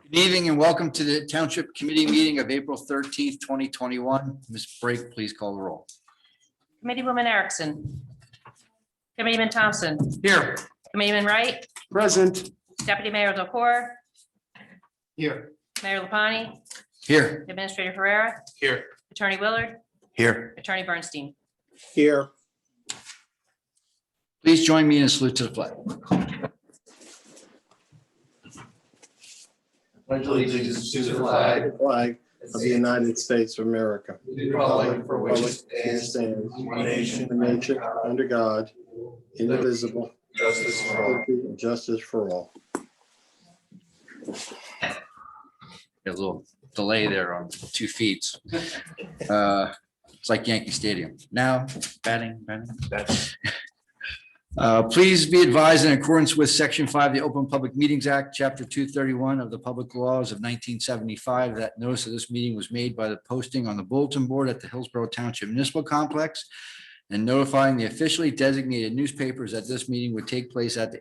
Good evening and welcome to the Township Committee meeting of April 13th, 2021. Ms. Brake, please call the roll. Committeewoman Erickson. Committeeman Thompson. Here. Committeeman Wright. Present. Deputy Mayor Delcor. Here. Mayor Lapani. Here. Administrator Ferrera. Here. Attorney Willard. Here. Attorney Bernstein. Here. Please join me in a salute to the flag. Pledge allegiance to the flag Flag of the United States of America. the republic for which it and stands, stands one nation, one nation under God, indivisible, justice for all. liberty and justice for all. A little delay there on 2 feet. It's like Yankee Stadium. Now, batting. Please be advised in accordance with Section 5 of the Open Public Meetings Act, Chapter 231 of the Public Laws of 1975, that notice of this meeting was made by the posting on the bulletin board at the Hillsborough Township Municipal Complex and notifying the officially designated newspapers that this meeting would take place at the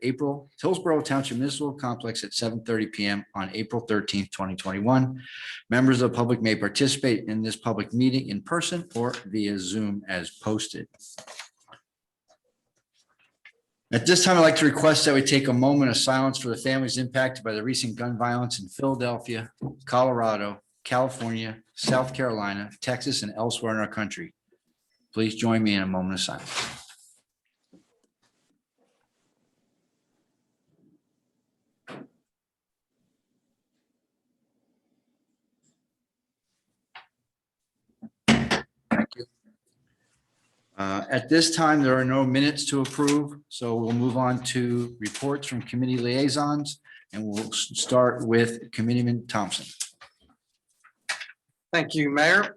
Hillsborough Township Municipal Complex at 7:30 p.m. on April 13th, 2021. Members of the public may participate in this public meeting in person or via Zoom as posted. At this time, I'd like to request that we take a moment of silence for the families impacted by the recent gun violence in Philadelphia, Colorado, California, South Carolina, Texas, and elsewhere in our country. Please join me in a moment of silence. Thank you. At this time, there are no minutes to approve, so we'll move on to reports from committee liaisons, and we'll start with Committeeman Thompson. Thank you, Mayor.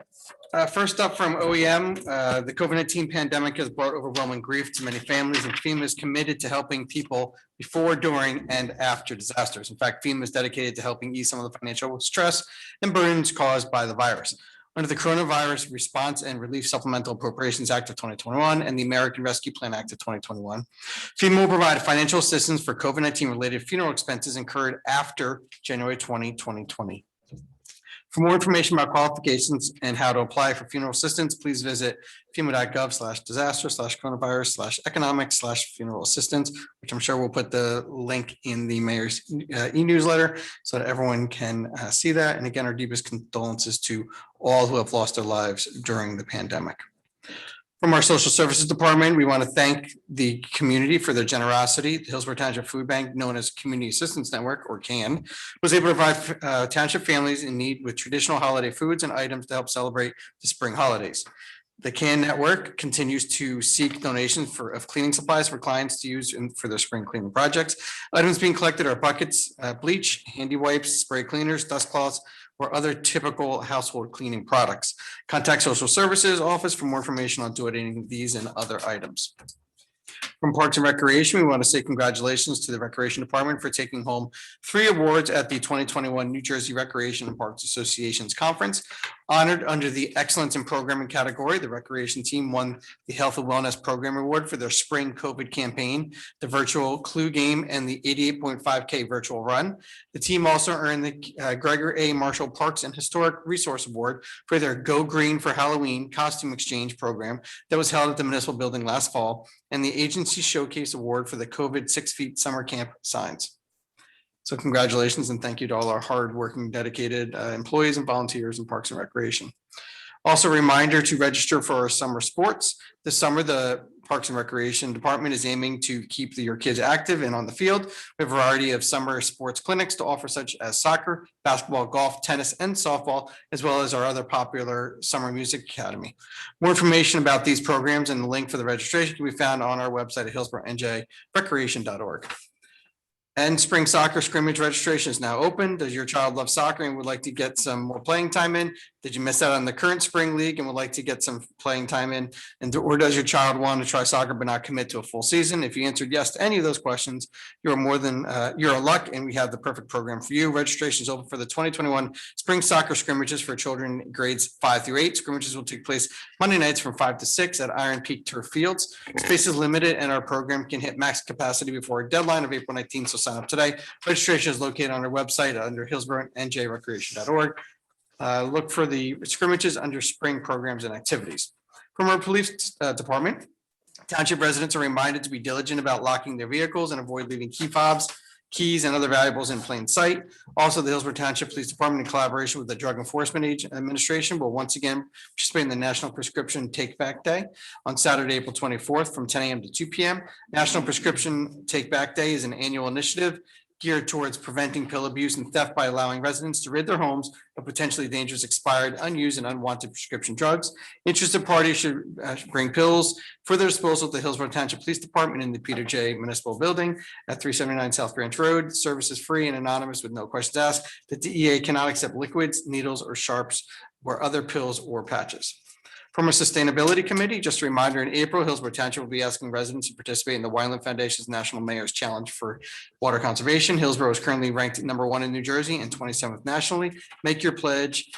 First up from OEM, the COVID-19 pandemic has brought overwhelming grief to many families, and FEMA is committed to helping people before, during, and after disasters. In fact, FEMA is dedicated to helping ease some of the financial stress and burdens caused by the virus. Under the Coronavirus Response and Relief Supplemental Appropriations Act of 2021 and the American Rescue Plan Act of 2021, FEMA will provide financial assistance for COVID-19 related funeral expenses incurred after January 2020. For more information about qualifications and how to apply for funeral assistance, please visit fema.gov/disaster/coronavirus/economic/funeral assistance, which I'm sure we'll put the link in the mayor's e-newsletter so that everyone can see that. And again, our deepest condolences to all who have lost their lives during the pandemic. From our social services department, we want to thank the community for their generosity. The Hillsborough Township Food Bank, known as Community Assistance Network, or CAN, was able to provide township families in need with traditional holiday foods and items to help celebrate the spring holidays. The CAN network continues to seek donations of cleaning supplies for clients to use for their spring cleaning projects. Items being collected are buckets, bleach, handy wipes, spray cleaners, dust cloths, or other typical household cleaning products. Contact Social Services Office for more information on donating these and other items. From Parks and Recreation, we want to say congratulations to the Recreation Department for taking home 3 awards at the 2021 New Jersey Recreation and Parks Association's Conference. Honored under the Excellence in Programming category, the Recreation team won the Health and Wellness Program Award for their spring COVID campaign, the virtual Clue Game, and the 88.5K virtual run. The team also earned the Gregor A. Marshall Parks and Historic Resource Award for their Go Green for Halloween costume exchange program that was held at the Municipal building last fall, and the Agency Showcase Award for the COVID 6 Feet Summer Camp signs. So congratulations and thank you to all our hardworking, dedicated employees and volunteers in Parks and Recreation. Also a reminder to register for our summer sports. This summer, the Parks and Recreation Department is aiming to keep your kids active and on the field. We have a variety of summer sports clinics to offer, such as soccer, basketball, golf, tennis, and softball, as well as our other popular summer music academy. More information about these programs and the link for the registration can be found on our website at hillsboroughNJrecreation.org. And spring soccer scrimmage registration is now open. Does your child love soccer and would like to get some more playing time in? Did you miss out on the current spring league and would like to get some playing time in? Or does your child want to try soccer but not commit to a full season? If you answered yes to any of those questions, you're in luck, and we have the perfect program for you. Registration is open for the 2021 spring soccer scrimmages for children grades 5 through 8. Scrimmages will take place Monday nights from 5 to 6 at Iron Peak Turf Fields. Space is limited and our program can hit max capacity before a deadline of April 19th. So sign up today. Registration is located on our website under hillsboroughnjrecreation.org. Look for the scrimmages under spring programs and activities. From our police department, township residents are reminded to be diligent about locking their vehicles and avoid leaving key fobs, keys, and other valuables in plain sight. Also, the Hillsborough Township Police Department, in collaboration with the Drug Enforcement Administration, will once again participate in the National Prescription Take Back Day on Saturday, April 24th from 10 a.m. to 2 p.m. National Prescription Take Back Day is an annual initiative geared towards preventing pill abuse and theft by allowing residents to rid their homes of potentially dangerous, expired, unused, and unwanted prescription drugs. Interested parties should bring pills for their disposal to the Hillsborough Township Police Department in the Peter J. Municipal Building at 379 South Branch Road. Service is free and anonymous with no questions asked. The DEA cannot accept liquids, needles, or sharps or other pills or patches. From a sustainability committee, just a reminder, in April, Hillsborough Township will be asking residents to participate in the Wyland Foundation's National Mayor's Challenge for Water Conservation. Hillsborough is currently ranked #1 in New Jersey and 27th nationally. Make your pledge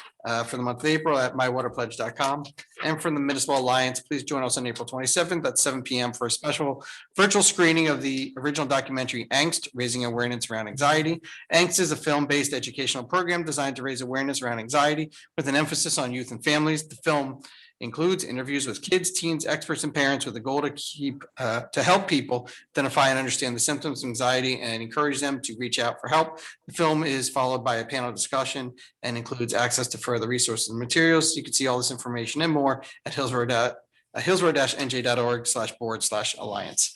for the month of April at mywaterpledge.com. And from the Municipal Alliance, please join us on April 27th at 7 p.m. for a special virtual screening of the original documentary Angst, Raising Awareness Around Anxiety. Angst is a film-based educational program designed to raise awareness around anxiety with an emphasis on youth and families. The film includes interviews with kids, teens, experts, and parents with the goal to help people identify and understand the symptoms of anxiety and encourage them to reach out for help. The film is followed by a panel discussion and includes access to further resources and materials. You can see all this information and more at hillsborough-nj.org/board/alliance.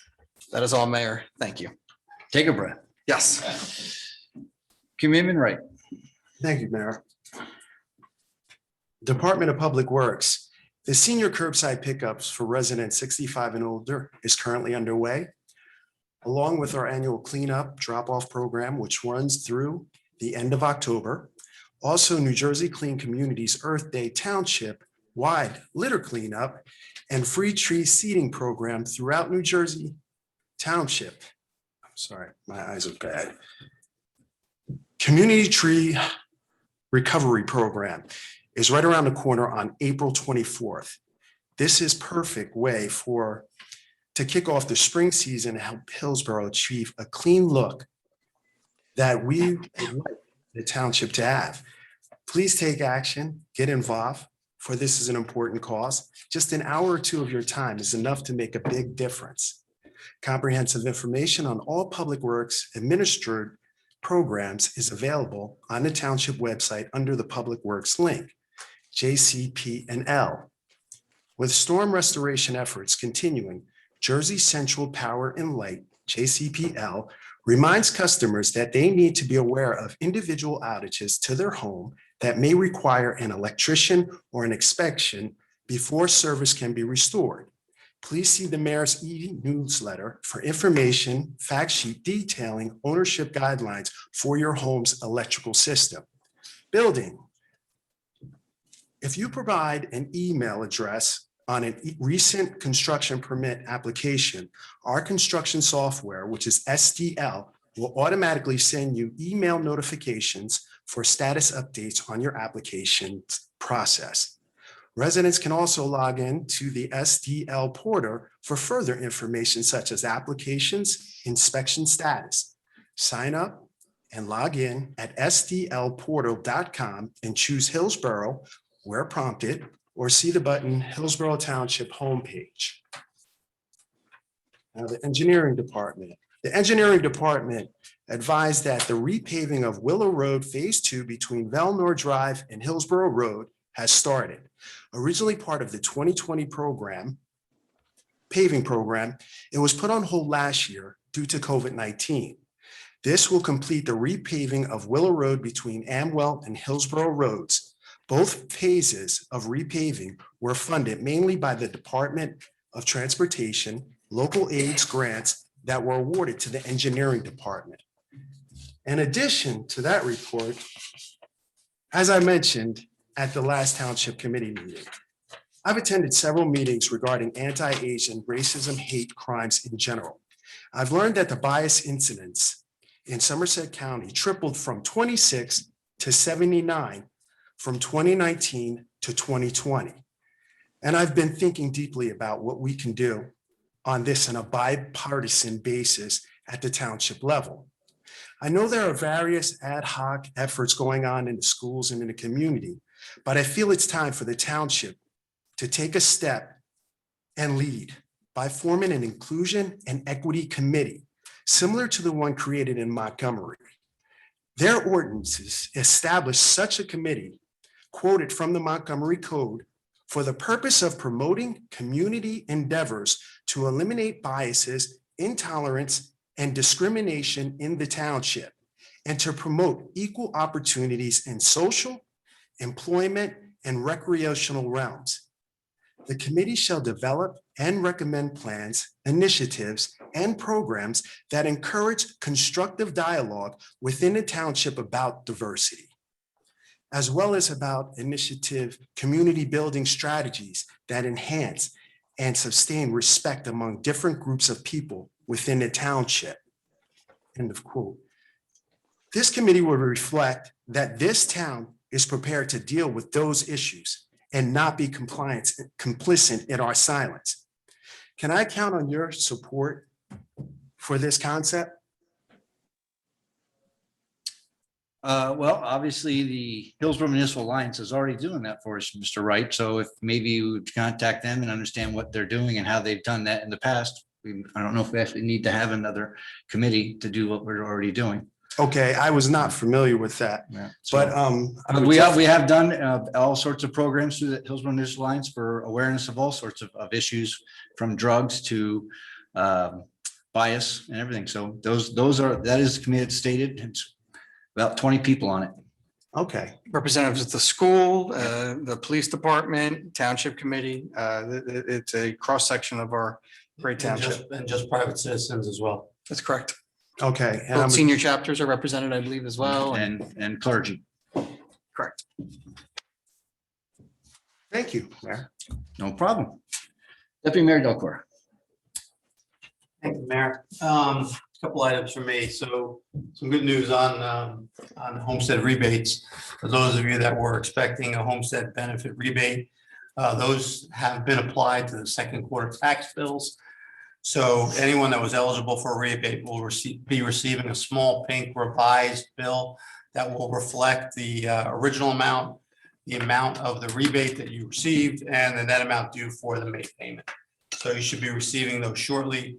That is all, Mayor. Thank you. Take a breath. Yes. Commitment right. Thank you, Mayor. Department of Public Works. The senior curbside pickups for residents 65 and older is currently underway, along with our annual cleanup drop-off program, which runs through the end of October. Also, New Jersey Clean Communities Earth Day Township wide litter cleanup and free tree seeding program throughout New Jersey Township. I'm sorry, my eyes are bad. Community Tree Recovery Program is right around the corner on April 24th. This is perfect way to kick off the spring season and help Hillsborough achieve a clean look that we would like the township to have. Please take action, get involved, for this is an important cause. Just an hour or two of your time is enough to make a big difference. Comprehensive information on all public works administered programs is available on the township website under the Public Works link. JCP&L. With storm restoration efforts continuing, Jersey Central Power and Light, JCPL, reminds customers that they need to be aware of individual outages to their home that may require an electrician or an inspection before service can be restored. Please see the mayor's e-newsletter for information, fact sheet detailing ownership guidelines for your home's electrical system. Building. If you provide an email address on a recent construction permit application, our construction software, which is SDL, will automatically send you email notifications for status updates on your application process. Residents can also log in to the SDL portal for further information such as applications, inspection status. Sign up and log in at sdlportal.com and choose Hillsborough where prompted, or see the button Hillsborough Township homepage. Now, the engineering department. The engineering department advised that the repaving of Willow Road Phase 2 between Velnor Drive and Hillsborough Road has started. Originally part of the 2020 paving program, it was put on hold last year due to COVID-19. This will complete the repaving of Willow Road between Amwell and Hillsborough Roads. Both phases of repaving were funded mainly by the Department of Transportation, local aids grants that were awarded to the engineering department. In addition to that report, as I mentioned at the last Township Committee meeting, I've attended several meetings regarding anti-Asian racism, hate crimes in general. I've learned that the bias incidents in Somerset County tripled from 26 to 79 from 2019 to 2020. And I've been thinking deeply about what we can do on this on a bipartisan basis at the township level. I know there are various ad hoc efforts going on in the schools and in the community, but I feel it's time for the township to take a step and lead by forming an inclusion and equity committee similar to the one created in Montgomery. Their ordinances establish such a committee, quoted from the Montgomery Code, for the purpose of promoting community endeavors to eliminate biases, intolerance, and discrimination in the township, and to promote equal opportunities in social, employment, and recreational realms. The committee shall develop and recommend plans, initiatives, and programs that encourage constructive dialogue within the township about diversity, as well as about initiative community building strategies that enhance and sustain respect among different groups of people within the township. End of quote. This committee will reflect that this town is prepared to deal with those issues and not be complicit in our silence. Can I count on your support for this concept? Well, obviously, the Hillsborough Municipal Alliance is already doing that for us, Mr. Wright. So if maybe you would contact them and understand what they're doing and how they've done that in the past. I don't know if we actually need to have another committee to do what we're already doing. Okay, I was not familiar with that, Yeah. but But we have done all sorts of programs through the Hillsborough Municipal Alliance for awareness of all sorts of issues, from drugs to bias and everything. So that is committed stated. It's about 20 people on it. Okay, Representatives of the school, the police department, township committee. It's a cross-section of our great township. And just private citizens as well. That's correct. okay. And Both I'm, senior chapters are represented, I believe, as well. And clergy. Correct. thank you, Mayor. No problem. Deputy Mayor Delcor. Thank you, Mayor. A couple items for me. So some good news on homestead rebates. For those of you that were expecting a homestead benefit rebate, those have been applied to the second quarter tax bills. So anyone that was eligible for a rebate will be receiving a small pink revised bill that will reflect the original amount, the amount of the rebate that you received, and the net amount due for the May payment. So you should be receiving those shortly.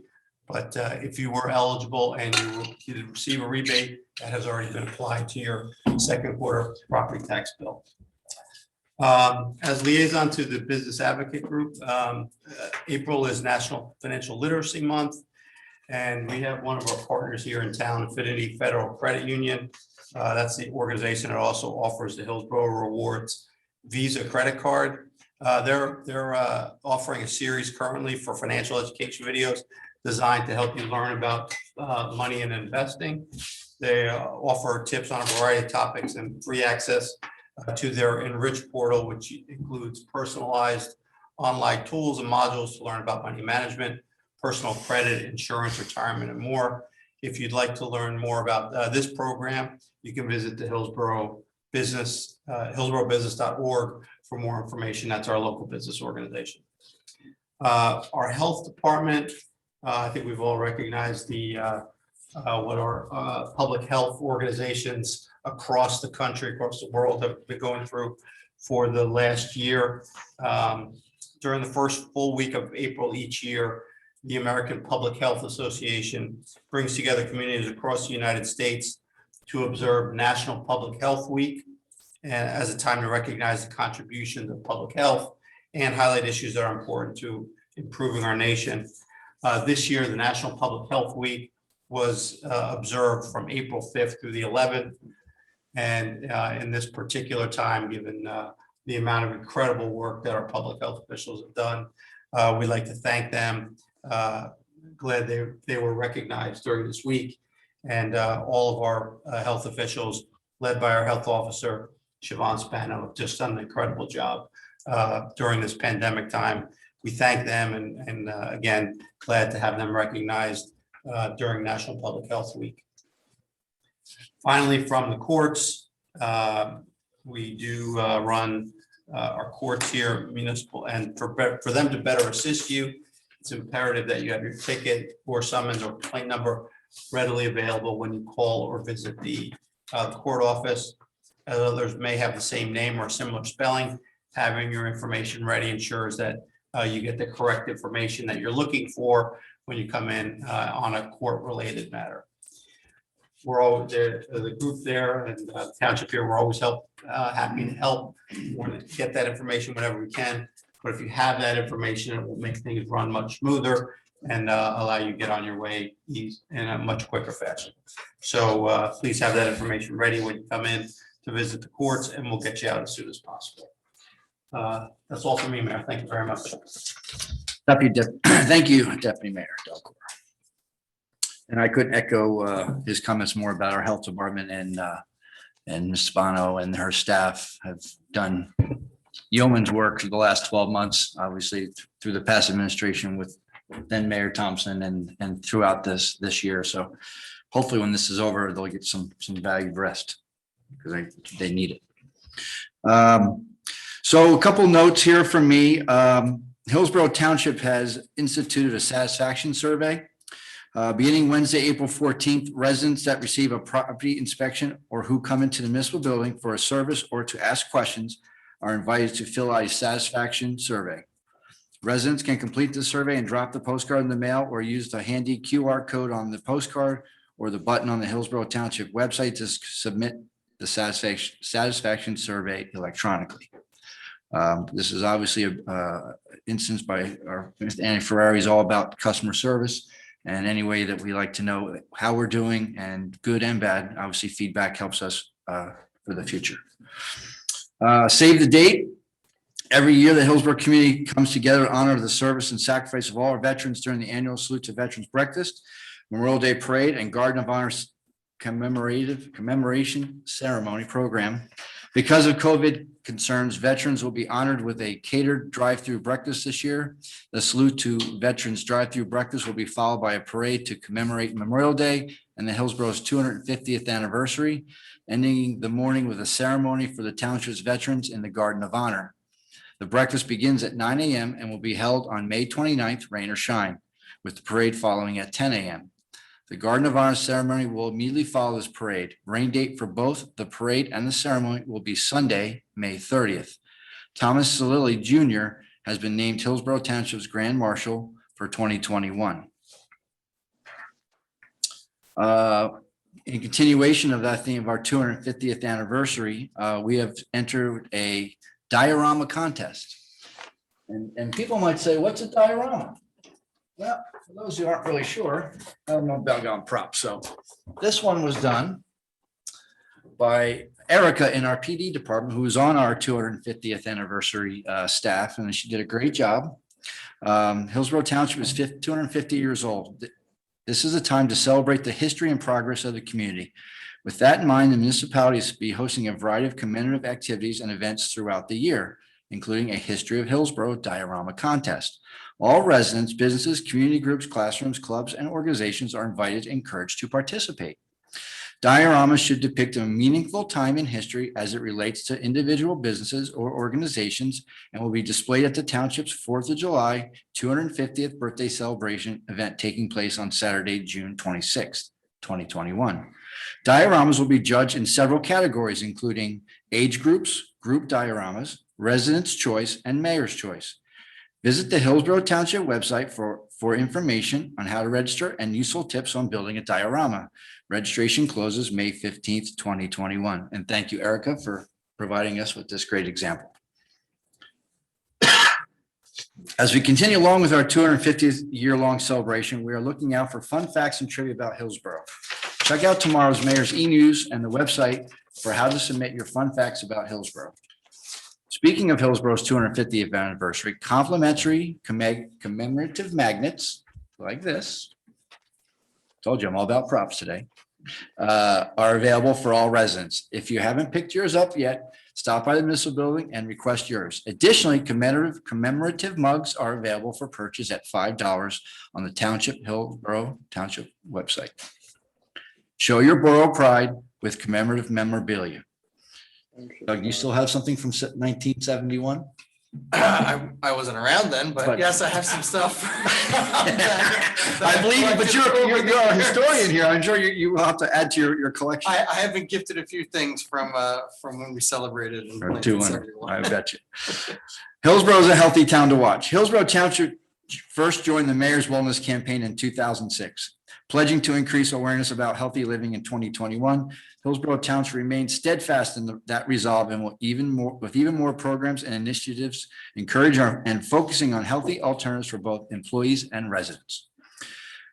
But if you were eligible and you did receive a rebate, that has already been applied to your second quarter property tax bill. As liaison to the Business Advocate Group, April is National Financial Literacy Month. And we have one of our partners here in town, Affinity Federal Credit Union. That's the organization that also offers the Hillsborough Rewards Visa credit card. They're offering a series currently for financial education videos designed to help you learn about money and investing. They offer tips on a variety of topics and free access to their Enrich portal, which includes personalized online tools and modules to learn about money management, personal credit, insurance, retirement, and more. If you'd like to learn more about this program, you can visit the Hillsborough Business, hillsboroughbusiness.org for more information. That's our local business organization. Our health department, I think we've all recognized what our public health organizations across the country, across the world have been going through for the last year. During the first full week of April each year, the American Public Health Association brings together communities across the United States to observe National Public Health Week and as a time to recognize the contributions of public health and highlight issues that are important to improving our nation. This year, the National Public Health Week was observed from April 5th through the 11th. And in this particular time, given the amount of incredible work that our public health officials have done, we'd like to thank them. Glad they were recognized during this week. And all of our health officials, led by our health officer, Siobhan Spano, have just done an incredible job during this pandemic time. We thank them and again, glad to have them recognized during National Public Health Week. Finally, from the courts, we do run our courts here, municipal, and for them to better assist you, it's imperative that you have your ticket or summons or complaint number readily available when you call or visit the court office. Others may have the same name or similar spelling. Having your information ready ensures that you get the correct information that you're looking for when you come in on a court-related matter. We're all there, the group there and township here, we're always happy to help. We want to get that information whenever we can. But if you have that information, it will make things run much smoother and allow you to get on your way in a much quicker fashion. So please have that information ready when you come in to visit the courts, and we'll get you out as soon as possible. That's all for me, Mayor. Thank you very much. Thank you, Deputy Mayor Delcor. And I couldn't echo his comments more about our health department, and Ms. Spano and her staff have done yeoman's work for the last 12 months, obviously through the past administration with then Mayor Thompson and throughout this year. So hopefully when this is over, they'll get some valued rest because they need it. So a couple notes here from me. Hillsborough Township has instituted a satisfaction survey. Beginning Wednesday, April 14th, residents that receive a property inspection or who come into the municipal building for a service or to ask questions are invited to fill out a satisfaction survey. Residents can complete the survey and drop the postcard in the mail or use the handy QR code on the postcard or the button on the Hillsborough Township website to submit the satisfaction survey electronically. This is obviously a instance by our Mr. Annie Ferrari is all about customer service, and any way that we like to know how we're doing, and good and bad, obviously feedback helps us for the future. Save the date. Every year, the Hillsborough community comes together to honor the service and sacrifice of all our veterans during the annual Salute to Veterans Breakfast, Memorial Day Parade, and Garden of Honor commemoration ceremony program. Because of COVID concerns, veterans will be honored with a catered drive-through breakfast this year. The Salute to Veterans drive-through breakfast will be followed by a parade to commemorate Memorial Day and the Hillsborough's 250th anniversary, ending the morning with a ceremony for the township's veterans in the Garden of Honor. The breakfast begins at 9 a.m. and will be held on May 29th, rain or shine, with the parade following at 10 a.m. The Garden of Honor ceremony will immediately follow this parade. Rain date for both the parade and the ceremony will be Sunday, May 30th. Thomas Salili Jr. has been named Hillsborough Township's Grand Marshal for 2021. In continuation of that theme of our 250th anniversary, we have entered a Diorama Contest. And people might say, what's a diorama? Well, for those who aren't really sure, I don't know about going props. So this one was done by Erica in our PD department, who was on our 250th anniversary staff, and she did a great job. Hillsborough Township is 250 years old. This is a time to celebrate the history and progress of the community. With that in mind, the municipality will be hosting a variety of commemorative activities and events throughout the year, including a History of Hillsborough Diorama Contest. All residents, businesses, community groups, classrooms, clubs, and organizations are invited and encouraged to participate. Dioramas should depict a meaningful time in history as it relates to individual businesses or organizations, and will be displayed at the Township's 4th of July 250th birthday celebration event taking place on Saturday, June 26th, 2021. Dioramas will be judged in several categories, including age groups, group dioramas, residents' choice, and mayor's choice. Visit the Hillsborough Township website for information on how to register and useful tips on building a diorama. Registration closes May 15th, 2021. And thank you, Erica, for providing us with this great example. As we continue along with our 250th year-long celebration, we are looking out for fun facts and trivia about Hillsborough. Check out tomorrow's Mayor's e-news and the website for how to submit your fun facts about Hillsborough. Speaking of Hillsborough's 250th anniversary, complimentary commemorative magnets like this, told you I'm all about props today, are available for all residents. If you haven't picked yours up yet, stop by the municipal building and request yours. Additionally, commemorative mugs are available for purchase at $5 on the Hillsborough Township website. Show your borough pride with commemorative memorabilia. Doug, you still have something from 1971? I wasn't around then, but But- yes, I have some stuff. I believe you, but you're a historian here. I'm sure you will have to add to your collection. I have been gifted a few things from when we celebrated in Or 200, 1971. I bet you. Hillsborough is a healthy town to watch. Hillsborough Township first joined the Mayor's Wellness Campaign in 2006, pledging to increase awareness about healthy living in 2021. Hillsborough Township remains steadfast in that resolve and will even more programs and initiatives encourage and focusing on healthy alternatives for both employees and residents.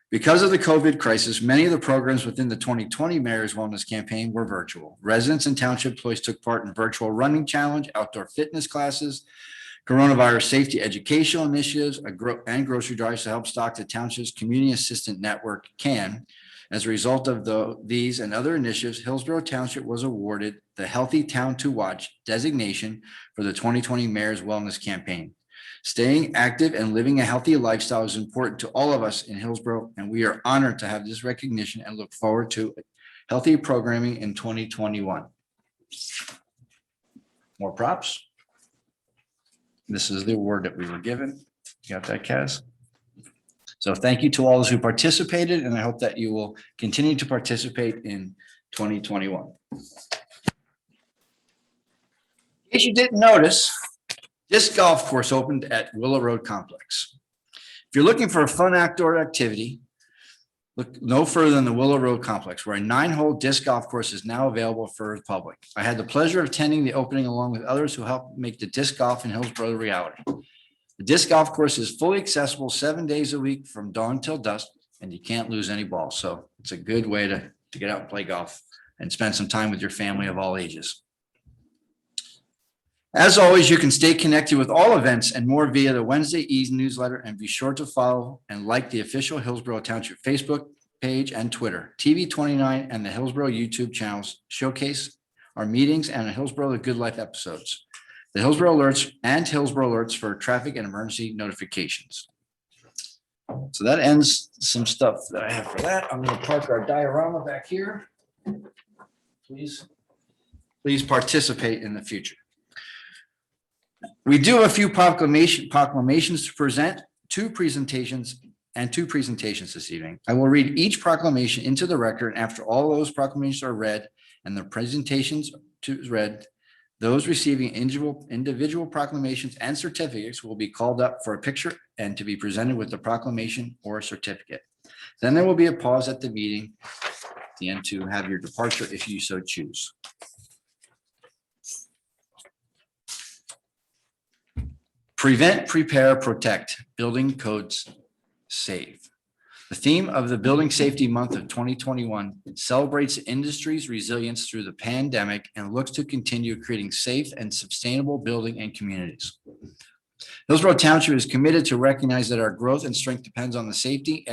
Because of the COVID crisis, many of the programs within the 2020 Mayor's Wellness Campaign were virtual. Residents and township employees took part in virtual running challenge, outdoor fitness classes, coronavirus safety educational initiatives, and grocery drives to help stock the township's community assistant network CAN. As a result of these and other initiatives, Hillsborough Township was awarded the Healthy Town to Watch designation for the 2020 Mayor's Wellness Campaign. Staying active and living a healthy lifestyle is important to all of us in Hillsborough, and we are honored to have this recognition and look forward to healthy programming in 2021. More props. This is the award that we were given. You got that, Kaz? So thank you to all those who participated, and I hope that you will continue to participate in 2021. In case you didn't notice, disc golf course opened at Willow Road Complex. If you're looking for a fun outdoor activity, look no further than the Willow Road Complex, where a 9-hole disc golf course is now available for the public. I had the pleasure of attending the opening along with others who helped make the disc golf in Hillsborough a reality. The disc golf course is fully accessible 7 days a week from dawn till dusk, and you can't lose any balls. So it's a good way to get out and play golf and spend some time with your family of all ages. As always, you can stay connected with all events and more via the Wednesday newsletter, and be sure to follow and like the official Hillsborough Township Facebook page and Twitter. TV29 and the Hillsborough YouTube channels showcase our meetings and the Hillsborough The Good Life episodes. The Hillsborough Alerts and Hillsborough Alerts for traffic and emergency notifications. So that ends some stuff that I have for that. I'm going to park our diorama back here. Please participate in the future. We do have a few proclamations to present, two presentations this evening. I will read each proclamation into the record. After all those proclamations are read and the presentations read, those receiving individual proclamations and certificates will be called up for a picture and to be presented with the proclamation or certificate. Then there will be a pause at the meeting at the end to have your departure if you so choose. Prevent, prepare, protect, building codes save. The theme of the Building Safety Month of 2021 celebrates the industry's resilience through the pandemic and looks to continue creating safe and sustainable building and communities. Hillsborough Township is committed to recognize that our growth and strength depends on the safety,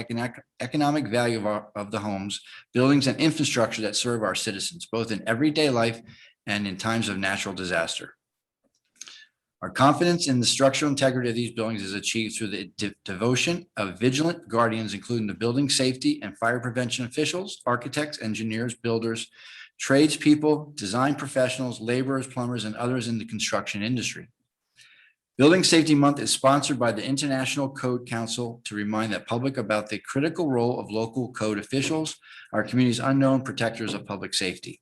economic value of the homes, buildings, and infrastructure that serve our citizens, both in everyday life and in times of natural disaster. Our confidence in the structural integrity of these buildings is achieved through the devotion of vigilant guardians, including the building safety and fire prevention officials, architects, engineers, builders, tradespeople, design professionals, laborers, plumbers, and others in the construction industry. Building Safety Month is sponsored by the International Code Council to remind the public about the critical role of local code officials, our community's unknown protectors of public safety.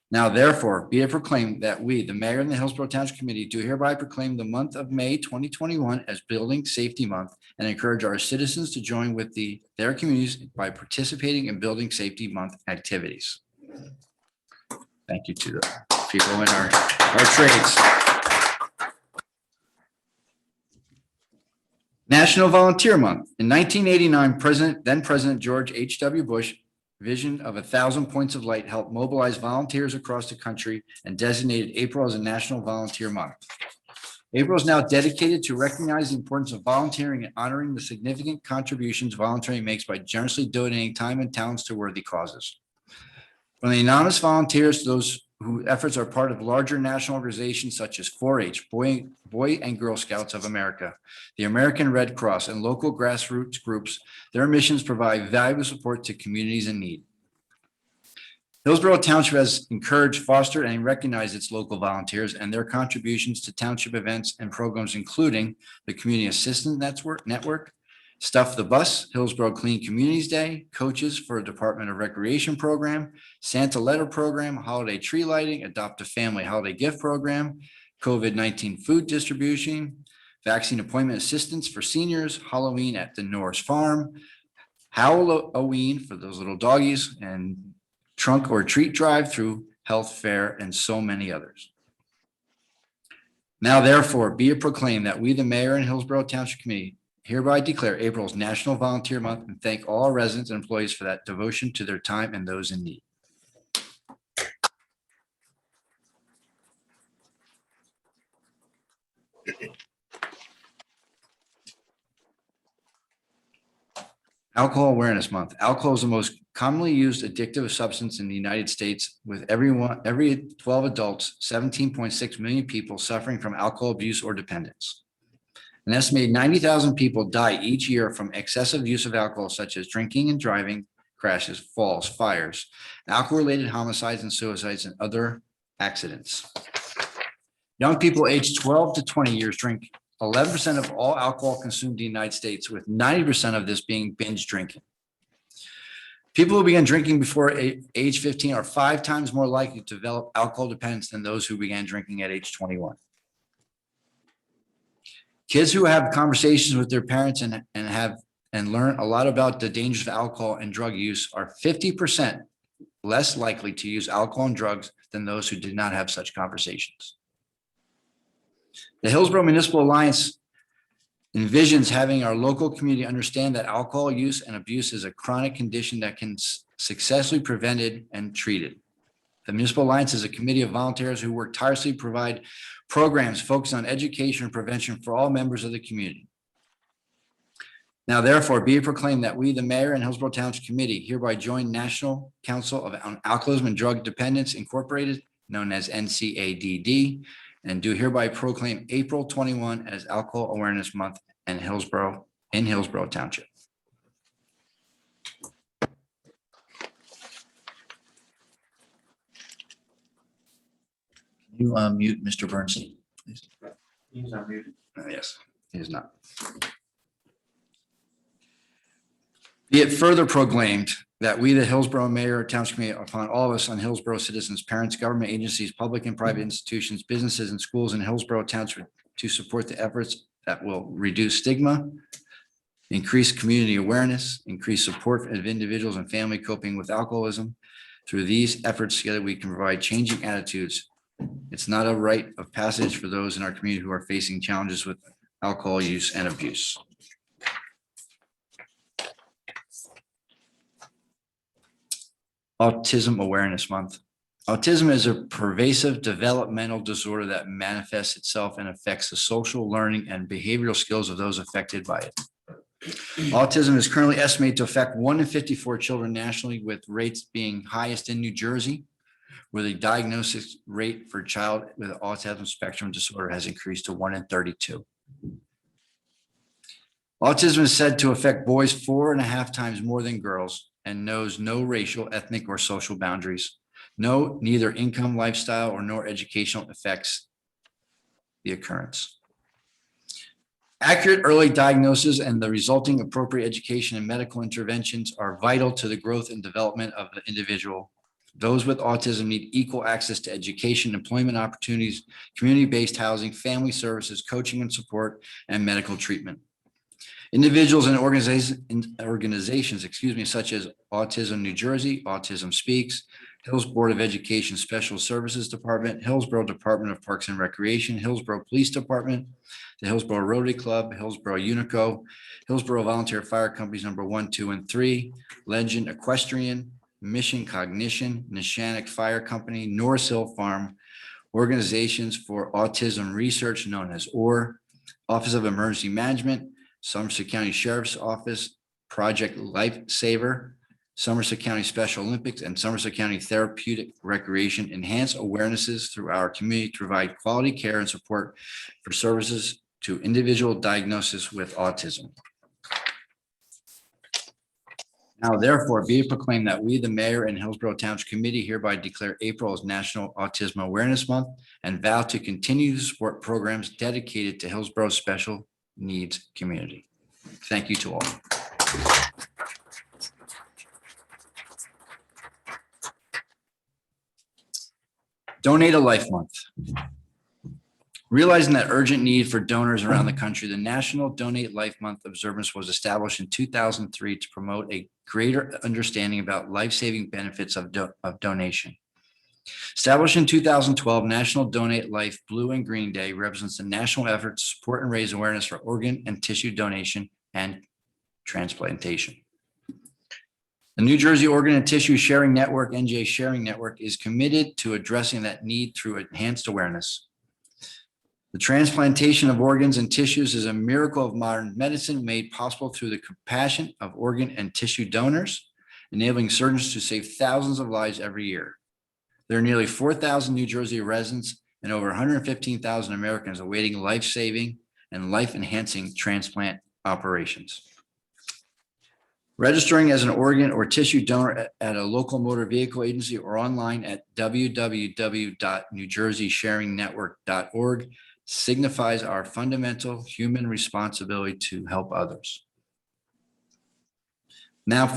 Now, therefore, be it proclaimed that we, the mayor and the Hillsborough Township Committee, do hereby proclaim the month of May 2021 as Building Safety Month and encourage our citizens to join with their communities by participating in Building Safety Month activities. Thank you to the people in our trades. National Volunteer Month. In 1989, then President George H.W. Bush vision of 1,000 points of light helped mobilize volunteers across the country and designated April as a National Volunteer Month. April is now dedicated to recognize the importance of volunteering and honoring the significant contributions volunteering makes by generously donating time and talents to worthy causes. From the anonymous volunteers to those whose efforts are part of larger national organizations such as 4-H, Boy and Girl Scouts of America, the American Red Cross, and local grassroots groups, their missions provide valuable support to communities in need. Hillsborough Township has encouraged, fostered, and recognized its local volunteers and their contributions to township events and programs, including the Community Assistance Network, Stuff the Bus, Hillsborough Clean Communities Day, Coaches for a Department of Recreation Program, Santa Letter Program, Holiday Tree Lighting, Adopt a Family Holiday Gift Program, COVID-19 Food Distribution, Vaccine Appointment Assistance for Seniors, Halloween at the Norris Farm, Halloween for those little doggies, and Trunk or Treat Drive through Health Fair, and so many others. Now therefore be it proclaimed that we, the mayor and Hillsborough Township Committee, hereby declare April as National Volunteer Month and thank all residents and employees for that devotion to their time and those in need. Alcohol Awareness Month. Alcohol is the most commonly used addictive substance in the United States, with every 12 adults, 17.6 million people suffering from alcohol abuse or dependence. An estimated 90,000 people die each year from excessive use of alcohol, such as drinking and driving crashes, falls, fires, alcohol-related homicides and suicides, and other accidents. Young people aged 12 to 20 years drink 11% of all alcohol consumed in the United States, with 90% of this being binge drinking. People who began drinking before age 15 are 5 times more likely to develop alcohol dependence than those who began drinking at age 21. Kids who have conversations with their parents and learn a lot about the dangers of alcohol and drug use are 50% less likely to use alcohol and drugs than those who did not have such conversations. The Hillsborough Municipal Alliance envisions having our local community understand that alcohol use and abuse is a chronic condition that can successfully prevented and treated. The Municipal Alliance is a committee of volunteers who work tirelessly to provide programs focused on education and prevention for all members of the community. Now, therefore, be it proclaimed that we, the mayor and Hillsborough Township Committee, hereby join National Council of Alcoholism and Drug Dependence Incorporated, known as NCADD, and do hereby proclaim April 21 as Alcohol Awareness Month in Hillsborough Township. Can you mute Mr. Bernstein, please? He's unmuted. Yes, he is not. Be it further proclaimed that we, the Hillsborough Mayor, Township Committee, upon all of us on Hillsborough citizens, parents, government agencies, public and private institutions, businesses, and schools in Hillsborough Township to support the efforts that will reduce stigma, increase community awareness, increase support of individuals and family coping with alcoholism. Through these efforts together, we can provide changing attitudes. It's not a rite of passage for those in our community who are facing challenges with alcohol use and abuse. Autism Awareness Month. Autism is a pervasive developmental disorder that manifests itself and affects the social, learning, and behavioral skills of those affected by it. Autism is currently estimated to affect 1 in 54 children nationally, with rates being highest in New Jersey, where the diagnosis rate for a child with autism spectrum disorder has increased to 1 in 32. Autism is said to affect boys 4.5 times more than girls and knows no racial, ethnic, or social boundaries. Neither income, lifestyle, or nor educational affects the occurrence. Accurate early diagnosis and the resulting appropriate education and medical interventions are vital to the growth and development of the individual. Those with autism need equal access to education, employment opportunities, community-based housing, family services, coaching and support, and medical treatment. Individuals and organizations, such as Autism New Jersey, Autism Speaks, Hills Board of Education Special Services Department, Hillsborough Department of Parks and Recreation, Hillsborough Police Department, the Hillsborough Rotary Club, Hillsborough Unico, Hillsborough Volunteer Fire Companies number 1, 2, and 3, Legend Equestrian, Mission Cognition, NESHANIC Fire Company, Norris Hill Farm, Organizations for Autism Research known as OR, Office of Emergency Management, Somerset County Sheriff's Office, Project Lifesaver, Somerset County Special Olympics, and Somerset County Therapeutic Recreation enhance awarenesses through our community to provide quality care and support for services to individual diagnosis with autism. Now therefore be it proclaimed that we, the mayor and Hillsborough Township Committee hereby declare April as National Autism Awareness Month and vow to continue to support programs dedicated to Hillsborough's special needs community. Thank you to all. Donate a Life Month. Realizing that urgent need for donors around the country, the National Donate Life Month observance was established in 2003 to promote a greater understanding about life-saving benefits of donation. Established in 2012, National Donate Life Blue and Green Day represents a national effort to support and raise awareness for organ and tissue donation and transplantation. The New Jersey Organ and Tissue Sharing Network, NJ Sharing Network, is committed to addressing that need through enhanced awareness. The transplantation of organs and tissues is a miracle of modern medicine made possible through the compassion of organ and tissue donors, enabling surgeons to save thousands of lives every year. There are nearly 4,000 New Jersey residents and over 115,000 Americans awaiting life-saving and life-enhancing transplant operations. Registering as an organ or tissue donor at a local motor vehicle agency or online at www.newjerseysharingnetwork.org signifies our fundamental human responsibility to help others. Now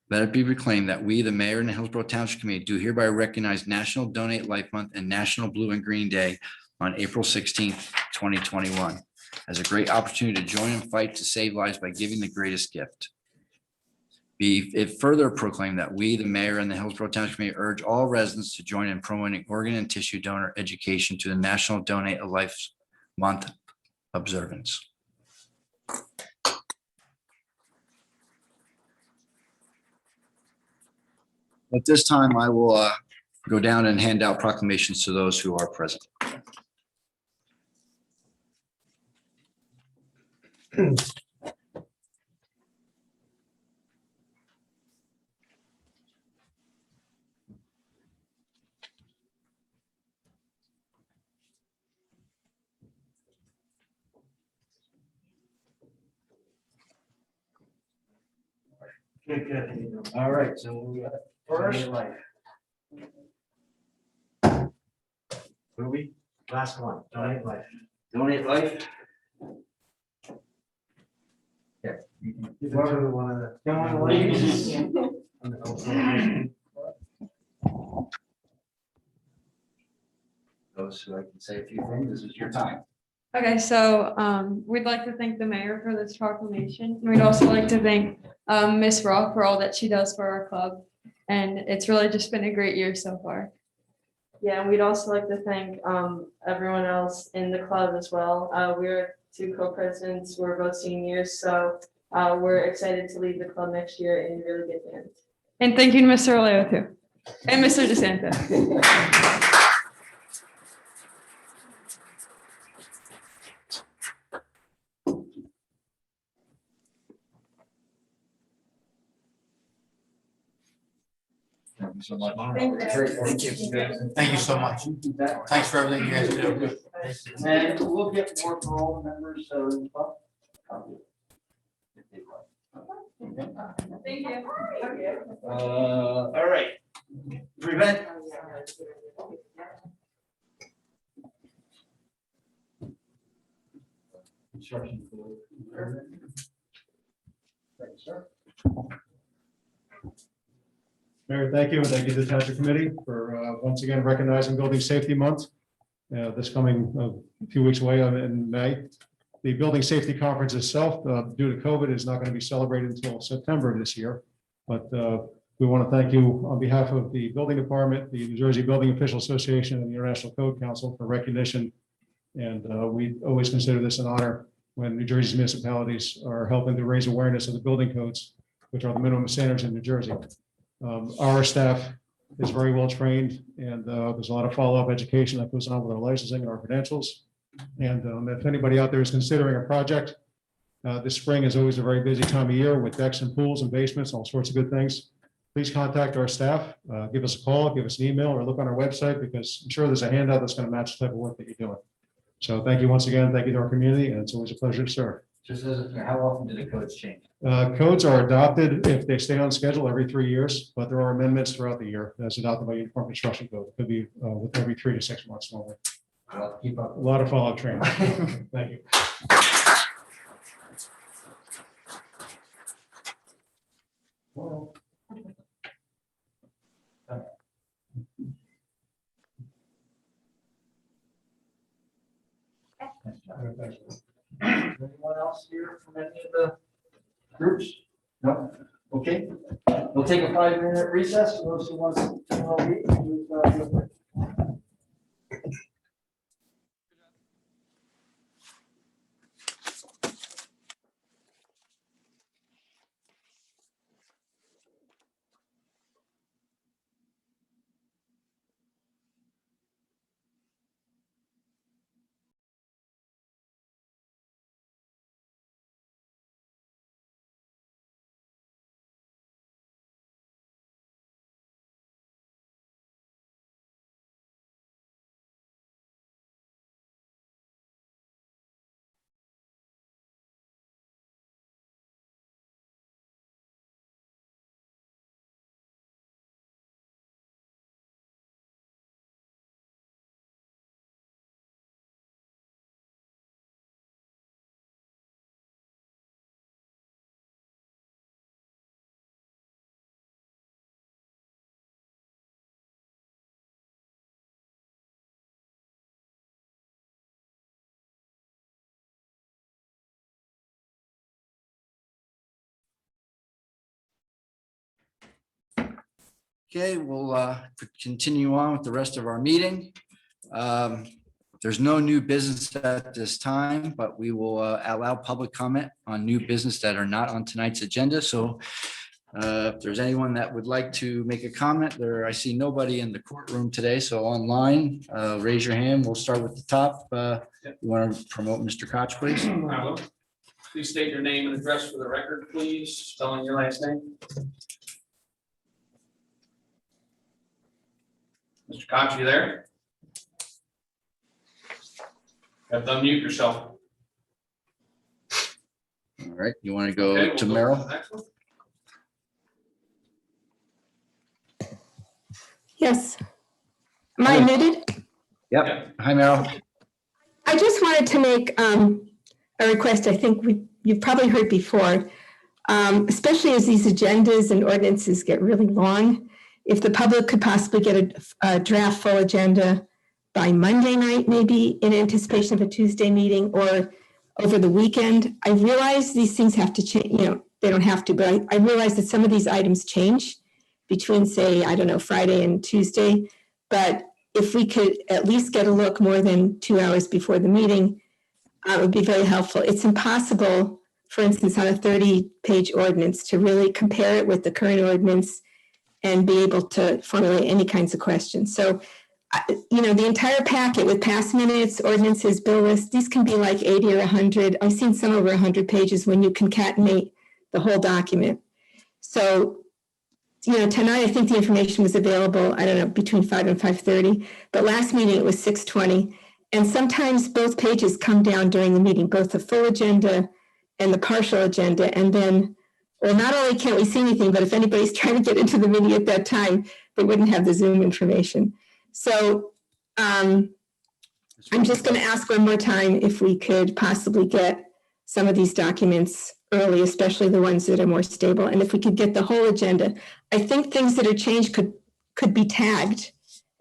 let it be proclaimed that we, the mayor and the Hillsborough Township Committee, do hereby recognize National Donate Life Month and National Blue and Green Day on April 16th, 2021, as a great opportunity to join and fight to save lives by giving the greatest gift. Be it further proclaimed that we, the mayor and the Hillsborough Township Committee, urge all residents to join in promoting organ and tissue donor education to the National Donate a Life Month observance. At this time, I will go down and hand out proclamations to those who are present. Good. All right, so we got first life. Who are we? Last one, donate life. Donate life. Yeah. Whoever we want to. Those who I can say a few things, this is your time. Okay, so we'd like to thank the mayor for this proclamation. We'd also like to thank Miss Rock for all that she does for our club. And it's really just been a great year so far. Yeah, and we'd also like to thank everyone else in the club as well. We're two co-presidents, we're both seniors, so we're excited to lead the club next year in really good hands. And thank you to Mr. Leo too. And Mr. DeSanta. Thank you so much. Thank you. Thank you. Thank you so much. Thanks for everything you guys do. And we'll get more for all the members. Thank you. All right. Prevent. Mayor, thank you, and thank you to the Township Committee for once again recognizing Building Safety Month. This coming a few weeks away in May. The Building Safety Conference itself, due to COVID, is not going to be celebrated until September of this year. But we want to thank you on behalf of the Building Department, the New Jersey Building Official Association, and the International Code Council for recognition. And we always consider this an honor when New Jersey's municipalities are helping to raise awareness of the building codes, which are the minimum standards in New Jersey. Our staff is very well trained, and there's a lot of follow-up education that goes on with our licensing and our credentials. And if anybody out there is considering a project, this spring is always a very busy time of year with decks and pools and basements, all sorts of good things. Please contact our staff, give us a call, give us an email, or look on our website, because I'm sure there's a handout that's going to match the type of work that you're doing. So thank you once again. Thank you to our community, and it's always a pleasure to serve. Just as, how often do the codes change? Codes are adopted if they stay on schedule every 3 years, but there are amendments throughout the year as adopted by Uniform Construction Code. It could be with every 3 to 6 months normally. I'll keep up. A lot of follow-up training. Thank you. Anyone else here from any of the groups? No? Okay. We'll take a 5-minute recess for those who want to. Okay, we'll continue on with the rest of our meeting. There's no new business at this time, but we will allow public comment on new business that are not on tonight's agenda. So if there's anyone that would like to make a comment there, I see nobody in the courtroom today. So online, raise your hand. We'll start with the top. You want to promote Mr. Koch, please? I will. Please state your name and address for the record, please, spelling your last name. Mr. Koch, you there? You have to unmute yourself. All right, you want to Okay, go to we'll Merrill? the next one. Yes. Am I muted? Yep. Hi, Merrill. I just wanted to make a request. I think you've probably heard before, especially as these agendas and ordinances get really long. If the public could possibly get a draft full agenda by Monday night, maybe in anticipation of a Tuesday meeting or over the weekend. I realize these things have to change, they don't have to, but I realize that some of these items change between, say, I don't know, Friday and Tuesday. But if we could at least get a look more than 2 hours before the meeting, it would be very helpful. It's impossible, for instance, on a 30-page ordinance to really compare it with the current ordinance and be able to formulate any kinds of questions. So, the entire packet with past minutes, ordinances, bill lists, these can be like 80 or 100. I've seen some over 100 pages when you concatenate the whole document. So, tonight I think the information was available, I don't know, between 5 and 5:30, but last meeting it was 6:20. And sometimes both pages come down during the meeting, both the full agenda and the partial agenda. And then, well, not only can't we see anything, but if anybody's trying to get into the meeting at that time, they wouldn't have the Zoom information. So I'm just going to ask one more time if we could possibly get some of these documents early, especially the ones that are more stable. And if we could get the whole agenda, I think things that are changed could be tagged.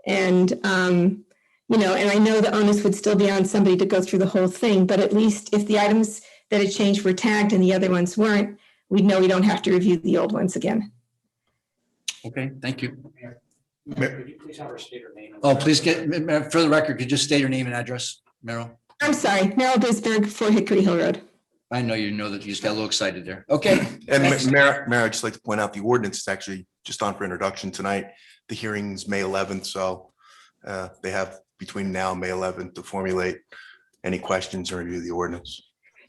And, and I know the onus would still be on somebody to go through the whole thing, but at least if the items that had changed were tagged and the other ones weren't, we'd know we don't have to review the old ones again. Okay, thank you. Could you please have her state her name? Oh, please for the record, could you just state your name and address, Merrill? I'm sorry, Merrill Bisberg, 4 Hickory Hill Road. I know that you just got a little excited there. Okay. And Next. Mayor, I'd just like to point out the ordinance is actually just on for introduction tonight. The hearing's May 11th, so they have between now and May 11th to formulate any questions or review the ordinance.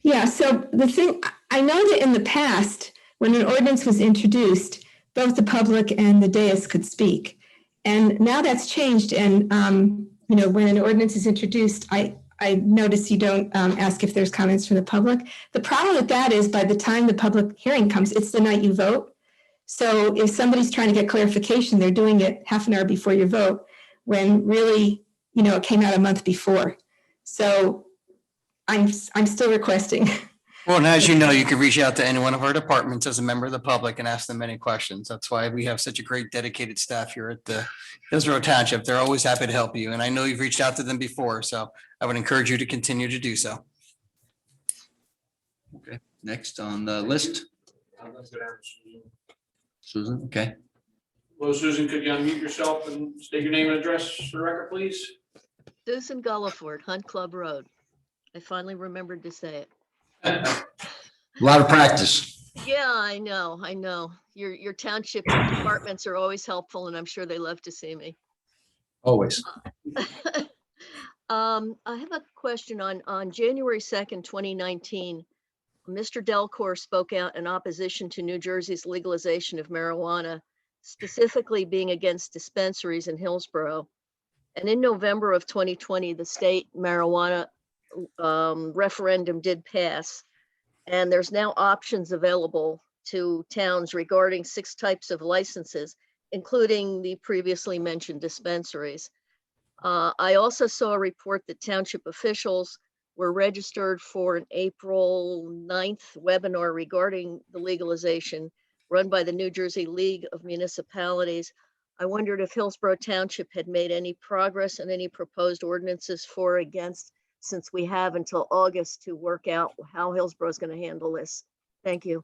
Yeah, so the thing, I know that in the past, when an ordinance was introduced, both the public and the dais could speak. And now that's changed. And, when an ordinance is introduced, I I notice you don't ask if there's comments from the public. The problem with that is by the time the public hearing comes, it's the night you vote. So if somebody's trying to get clarification, they're doing it half an hour before your vote, when really, it came out a month before. So I'm still requesting. Well, and as you know, you can reach out to any one of our departments as a member of the public and ask them any questions. That's why we have such a great dedicated staff here at the Hillsborough Township. They're always happy to help you. And I know you've reached out to them before, so I would encourage you to continue to do so. Okay, next on the list, Susan, okay. Well, Susan, could you unmute yourself and state your name and address for the record, please? Susan Gulliford, Hunt Club Road. I finally remembered to say it. A lot of practice. Yeah, I know. Your township departments are always helpful, and I'm sure they love to see me. Always. I have a question on January 2nd, 2019. Mr. Delcor spoke out in opposition to New Jersey's legalization of marijuana, specifically being against dispensaries in Hillsborough. And in November of 2020, the state marijuana referendum did pass, and there's now options available to towns regarding 6 types of licenses, including the previously mentioned dispensaries. I also saw a report that township officials were registered for an April 9th webinar regarding the legalization run by the New Jersey League of Municipalities. I wondered if Hillsborough Township had made any progress on any proposed ordinances for or against, since we have until August to work out how Hillsborough is going to handle this. Thank you.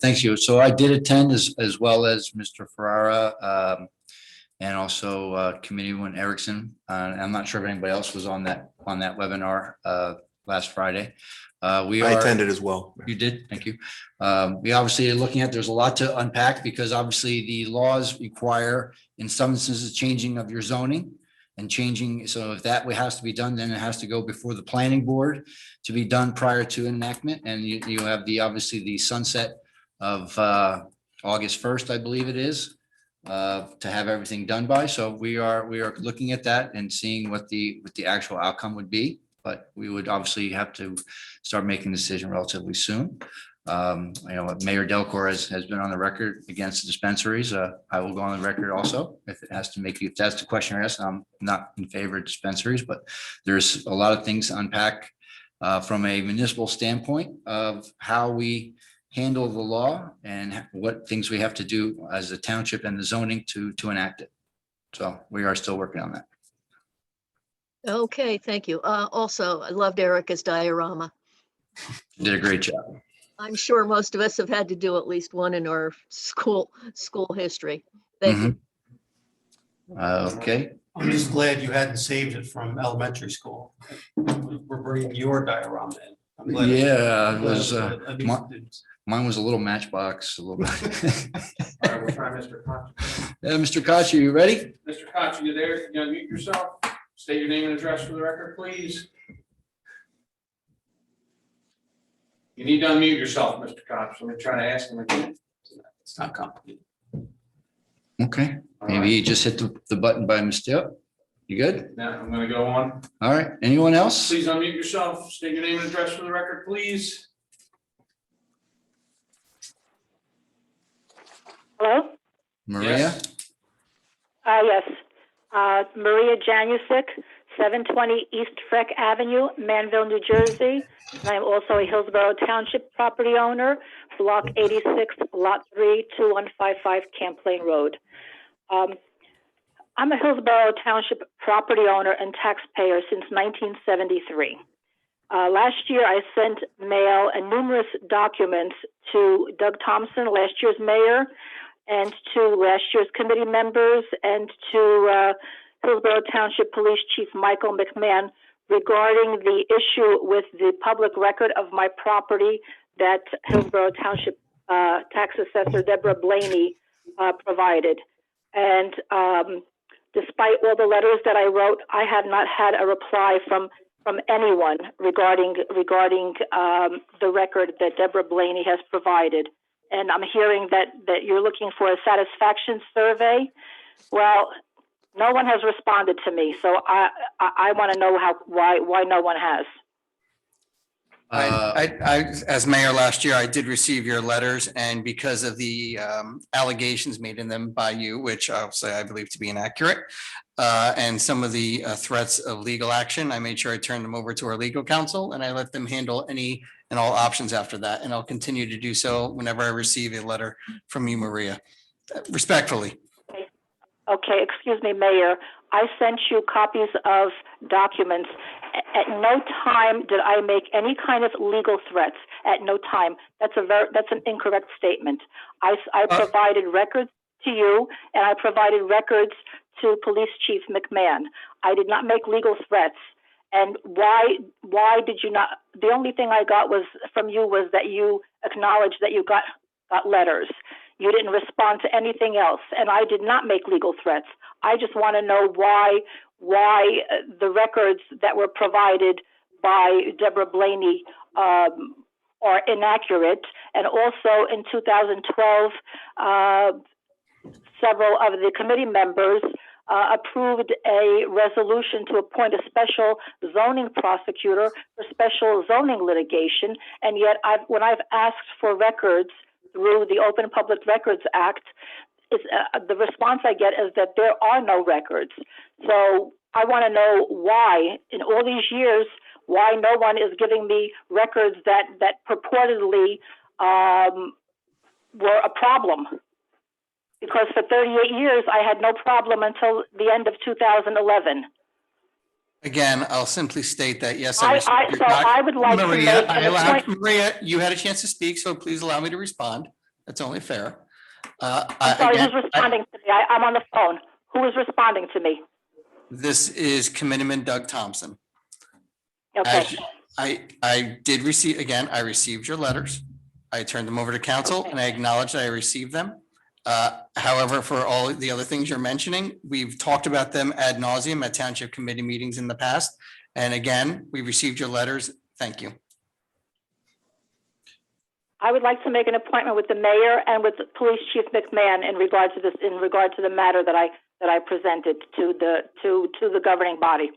Thank you. So I did attend as well as Mr. Ferrara and also Committeeman Erickson. I'm not sure if anybody else was on that webinar last Friday. I attended as well. You did? Thank you. We obviously are looking at, there's a lot to unpack because obviously the laws require in some instances changing of your zoning and changing. So if that has to be done, then it has to go before the planning board to be done prior to enactment. And you have obviously the sunset of August 1st, I believe it is, to have everything done by. So we are looking at that and seeing what the actual outcome would be. But we would obviously have to start making a decision relatively soon. Mayor Delcor has been on the record against the dispensaries. I will go on the record also if that's the question you're asking. I'm not in favor of dispensaries, but there's a lot of things to unpack from a municipal standpoint of how we handle the law and what things we have to do as a township and the zoning to enact it. So we are still working on that. Okay, thank you. Also, I loved Erica's diorama. You did a great job. I'm sure most of us have had to do at least one in our school history. Thank you. Okay. I'm just glad you hadn't saved it from elementary school. We're bringing your diorama in. I'm glad Yeah, it was, at least it's- mine was a little matchbox, a little bit. All right, we'll try Mr. Koch. Yeah, Mr. Koch, are you ready? Mr. Koch, you there? Can you unmute yourself? State your name and address for the record, please. You need to unmute yourself, Mr. Koch. Let me try to ask him again. It's not complicated. Okay, All maybe right. you just hit the button by mistake. You good? Now I'm going to go on. All right, anyone else? Please unmute yourself. State your name and address for the record, please. Hello? Maria? Yes. Maria Janusik, 720 East Freck Avenue, Manville, New Jersey. And I'm also a Hillsborough Township property owner, Block 86, Lot 3, 2155 Camp Plain Road. I'm a Hillsborough Township property owner and taxpayer since 1973. Last year, I sent mail and numerous documents to Doug Thompson, last year's mayor, and to last year's committee members, and to Hillsborough Township Police Chief Michael McMahon regarding the issue with the public record of my property that Hillsborough Township Tax Assessor Deborah Blaney provided. And despite all the letters that I wrote, I have not had a reply from anyone regarding the record that Deborah Blaney has provided. And I'm hearing that you're looking for a satisfaction survey. Well, No one has responded to me, so I want to know why no one has. As mayor last year, I did receive your letters, and because of the allegations made in them by you, which I'll say I believe to be inaccurate, and some of the threats of legal action, I made sure I turned them over to our legal counsel, and I let them handle any and all options after that. And I'll continue to do so whenever I receive a letter from you, Maria, respectfully. Okay, excuse me, Mayor. I sent you copies of documents. At no time did I make any kind of legal threats. At no time. That's an incorrect statement. I provided records to you, and I provided records to Police Chief McMahon. I did not make legal threats. And why did you not? The only thing I got from you was that you acknowledged that you got letters. You didn't respond to anything else, and I did not make legal threats. I just want to know why the records that were provided by Deborah Blaney are inaccurate. And also in 2012, several of the committee members approved a resolution to appoint a special zoning prosecutor for special zoning litigation. And yet when I've asked for records through the Open Public Records Act, the response I get is that there are no records. So I want to know why, in all these years, why no one is giving me records that purportedly were a problem. Because for 38 years, I had no problem until the end of 2011. Again, I'll simply state that, yes, I would like to make an point. Maria, you had a chance to speak, so please allow me to respond. That's only fair. I'm sorry, who's responding to me? I'm on the phone. Who is responding to me? This is Committeeman Doug Thompson. Okay. I did receive, again, I received your letters. I turned them over to council, and I acknowledged that I received them. However, for all the other things you're mentioning, we've talked about them ad nauseum at township committee meetings in the past. And again, we received your letters. Thank you. I would like to make an appointment with the mayor and with Police Chief McMahon in regard to this, in regard to the matter that I presented to the governing body.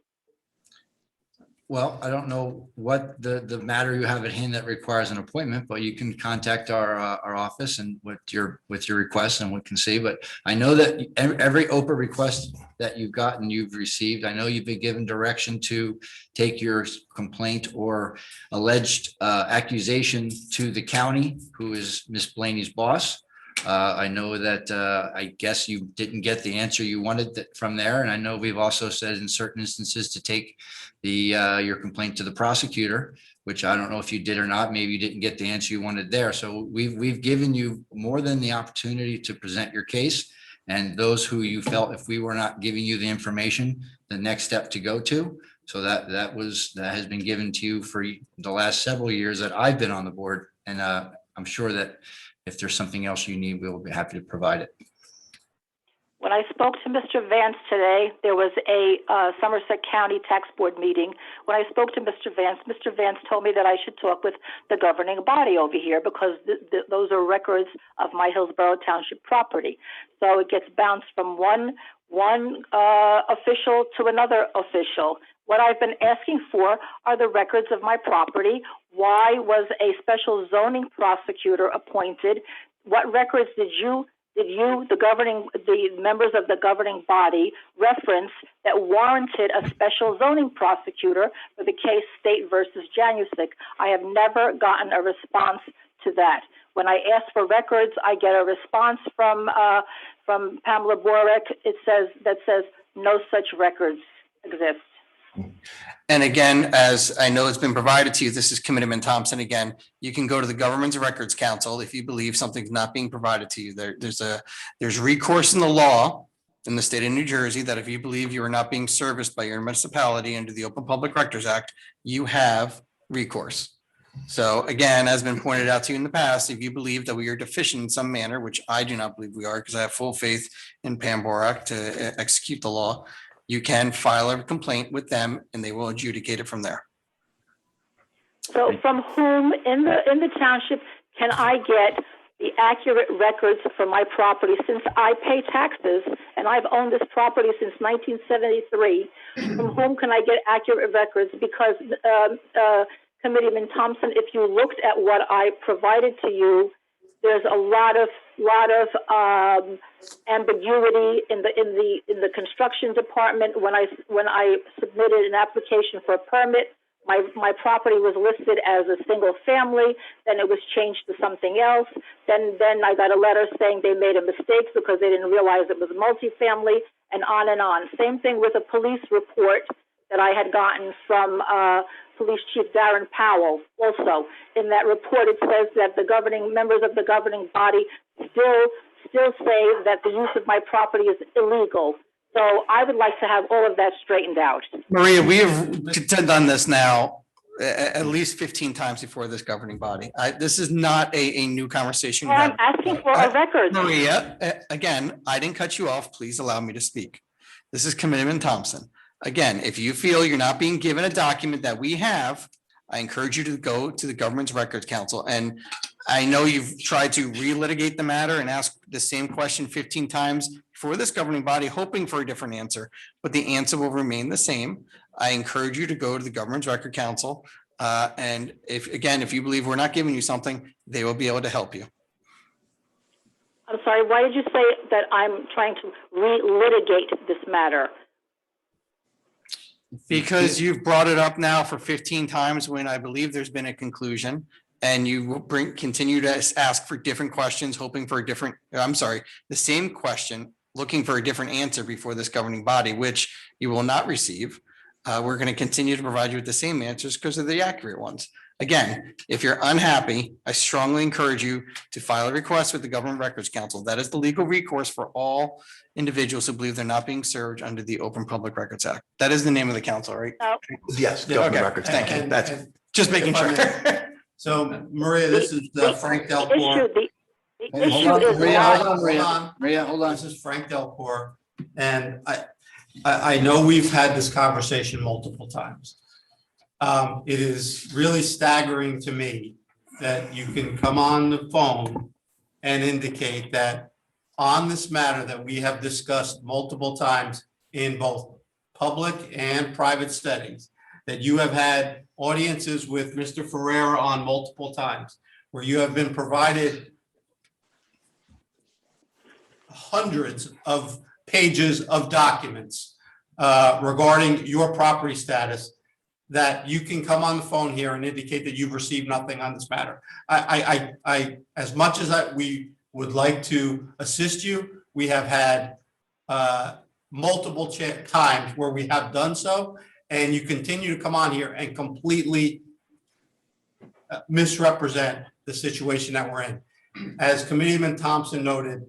Well, I don't know what the matter you have at hand that requires an appointment, but you can contact our office and with your request, and we can see. But I know that every OPA request that you've received, I know you've been given direction to take your complaint or alleged accusation to the county, who is Miss Blaney's boss. I know that I guess you didn't get the answer you wanted from there. And I know we've also said in certain instances to take your complaint to the prosecutor, which I don't know if you did or not. Maybe you didn't get the answer you wanted there. So we've given you more than the opportunity to present your case. And those who you felt, if we were not giving you the information, the next step to go to. So that has been given to you for the last several years that I've been on the board. And I'm sure that if there's something else you need, we'll be happy to provide it. When I spoke to Mr. Vance today, there was a Somerset County Tax Board meeting. When I spoke to Mr. Vance told me that I should talk with the governing body over here because those are records of my Hillsborough Township property. So it gets bounced from one official to another official. What I've been asking for are the records of my property. Why was a special zoning prosecutor appointed? What records did you, the members of the governing body, reference that warranted a special zoning prosecutor for the case State versus Janusic? I have never gotten a response to that. When I ask for records, I get a response from Pamela Borick. It says no such records exist. And again, as I know it's been provided to you, this is Committeeman Thompson again. You can go to the Government's Records Council if you believe something's not being provided to you. There's recourse in the law in the state of New Jersey that if you believe you are not being serviced by your municipality under the Open Public Records Act, you have recourse. So again, as been pointed out to you in the past, if you believe that we are deficient in some manner, which I do not believe we are, because I have full faith in Pam Borak to execute the law, you can file a complaint with them and they will adjudicate it from there. So from whom in the township can I get the accurate records for my property since I pay taxes, and I've owned this property since 1973. From whom can I get accurate records? Because, Committeeman Thompson, if you looked at what I provided to you, there's a lot of ambiguity in the construction department. When I submitted an application for a permit, my property was listed as a single family, then it was changed to something else. Then I got a letter saying they made a mistake because they didn't realize it was multifamily, and on and on. Same thing with a police report that I had gotten from Police Chief Darren Powell. Also, in that report, it says that the governing members of the governing body still say that the use of my property is illegal. So I would like to have all of that straightened out. Maria, we have done this now at least 15 times before this governing body. This is not a new conversation. Well, I'm asking for a record. Maria, again, I didn't cut you off. Please allow me to speak. This is Committeeman Thompson. Again, if you feel you're not being given a document that we have, I encourage you to go to the Government's Records Council. And I know you've tried to relitigate the matter and ask the same question 15 times for this governing body, hoping for a different answer, but the answer will remain the same. I encourage you to go to the Government's Record Council. And if you believe we're not giving you something, they will be able to help you. I'm sorry, why did you say that I'm trying to relitigate this matter? Because you've brought it up now for 15 times when I believe there's been a conclusion, and you will continue to ask for different questions, hoping for the same question, looking for a different answer before this governing body, which you will not receive. We're going to continue to provide you with the same answers because of the accurate ones. Again, if you're unhappy, I strongly encourage you to file a request with the Government Records Council. That is the legal recourse for all individuals who believe they're not being served under the Open Public Records Act. That is the name of the council, right? Yes. Yeah, Government okay. Records Thank Council. you. That's Just making sure. So Maria, this is Frank The Delcourt. issue is Maria, hold on. This is Frank Delcourt, and I know we've had this conversation multiple times. It is really staggering to me that you can come on the phone and indicate that on this matter that we have discussed multiple times in both public and private settings, that you have had audiences with Mr. Ferreira on multiple times, where you have been provided hundreds of pages of documents regarding your property status, that you can come on the phone here and indicate that you've received nothing on this matter. I as much as we would like to assist you, we have had multiple times where we have done so, and you continue to come on here and completely misrepresent the situation that we're in. As Committeeman Thompson noted,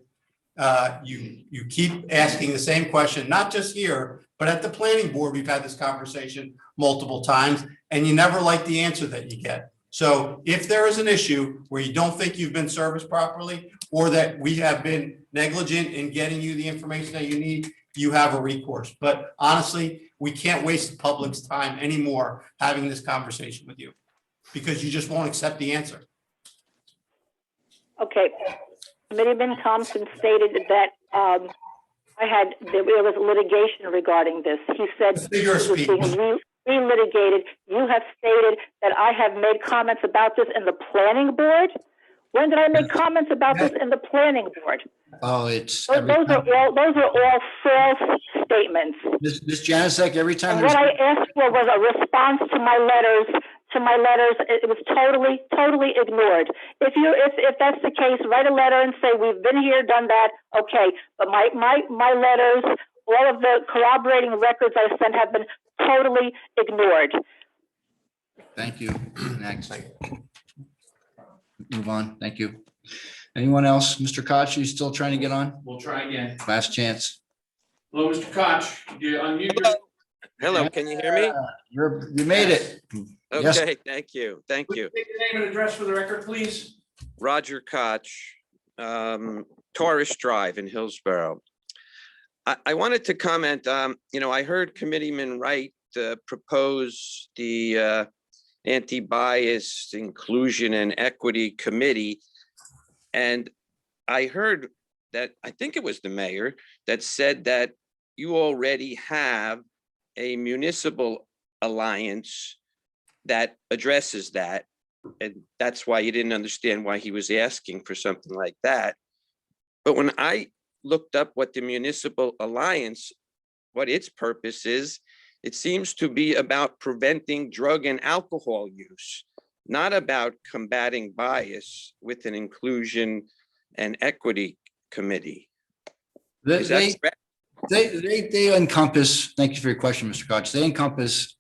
you keep asking the same question, not just here, but at the planning board. We've had this conversation multiple times, and you never like the answer that you get. So if there is an issue where you don't think you've been serviced properly, or that we have been negligent in getting you the information that you need, you have a recourse. But honestly, we can't waste the public's time anymore having this conversation with you, because you just won't accept the answer. okay. Committeeman Thompson stated that there was litigation regarding this. He said it was being re-litigated. You have stated that I have made comments about this in the planning board. When did I make comments about this in the planning board? Oh, it's. Those are all false statements. Ms. Janusik, every time. And what I asked for was a response to my letters. It was totally ignored. If that's the case, write a letter and say we've been here, done that. Okay, but my letters, all of the corroborating records I sent have been totally ignored. Thank you. Next. Move on. Thank you. Anyone else? Mr. Koch, you still trying to get on? We'll try again. Last chance. Hello, Mr. Koch. You unmute your. Hello, can you hear me? You made it. Yes. Okay, thank you. Thank you. Take your name and address for the record, please. Roger Koch, Taurus Drive in Hillsborough. I wanted to comment, I heard Committeeman Wright propose the anti-bias inclusion and equity committee. And I heard that, I think it was the mayor that said that you already have a municipal alliance that addresses that. And that's why you didn't understand why he was asking for something like that. But when I looked up what the municipal alliance, what its purpose is, it seems to be about preventing drug and alcohol use, not about combating bias with an inclusion and equity committee. Is that correct? They encompass, thank you for your question, Mr. Koch. They encompass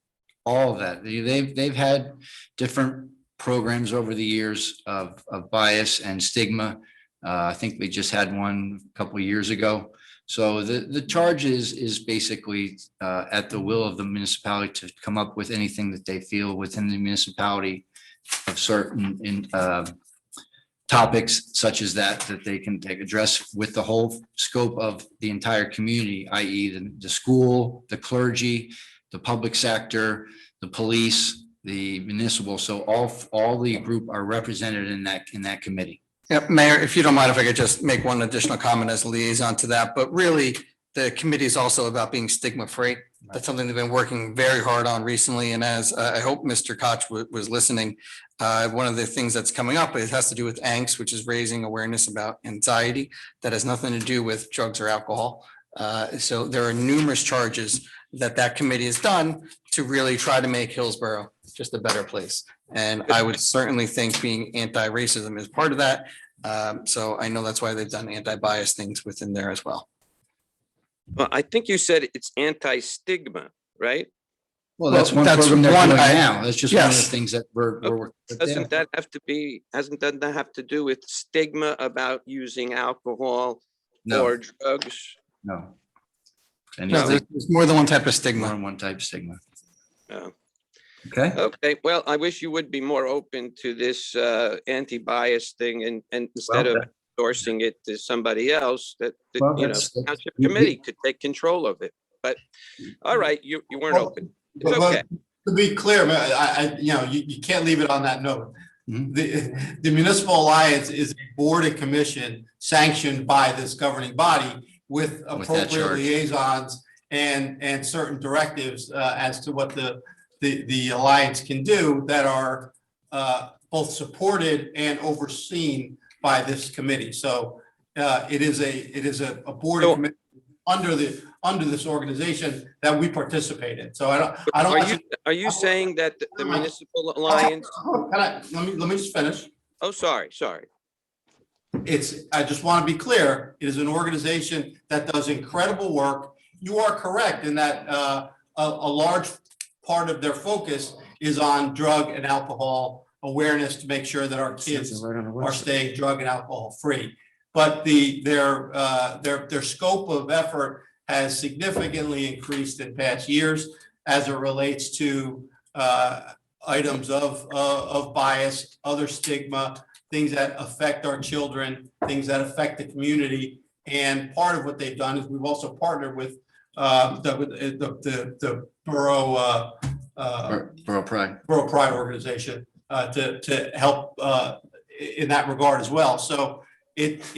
all of that. They've had different programs over the years of bias and stigma. I think they just had one a couple of years ago. So the charge is basically at the will of the municipality to come up with anything that they feel within the municipality of certain topics such as that they can address with the whole scope of the entire community, i.e. the school, the clergy, the public sector, the police, the municipal. So all the group are represented in that committee. Yeah, Mayor, if you don't mind, if I could just make one additional comment as a liaison to that, but really the committee is also about being stigma free. That's something they've been working very hard on recently. And as I hope Mr. Koch was listening, one of the things that's coming up, it has to do with angst, which is raising awareness about anxiety that has nothing to do with drugs or alcohol. So there are numerous charges that committee has done to really try to make Hillsborough just a better place. And I would certainly think being anti-racism is part of that. So I know that's why they've done anti-bias things within there as well. Well, I think you said it's anti-stigma, right? Well, that's one program they're doing now. That's just one of the things that we're Doesn't that have to be, doesn't that have to do with stigma about using alcohol or drugs? No. No, there's more than one type of stigma. More than one type of stigma. Oh. Okay. Okay. Well, I wish you would be more open to this anti-bias thing and instead of endorsing it to somebody else that the township committee could take control of it. But all right, you weren't open. It's okay. To be clear, you can't leave it on that note. The Municipal Alliance is a board and commission sanctioned by this governing body with appropriate liaisons and certain directives as to what the alliance can do that are both supported and overseen by this committee. So it is a board and committee under this organization that we participate in. So I don't. Are you saying that the Municipal Alliance? Let me just finish. Oh, sorry. I just want to be clear. It is an organization that does incredible work. You are correct in that a large part of their focus is on drug and alcohol awareness to make sure that our kids are staying drug and alcohol free. But their scope of effort has significantly increased in past years as it relates to items of bias, other stigma, things that affect our children, things that affect the community. And part of what they've done is we've also partnered with the Borough Pride organization to help in that regard as well. So its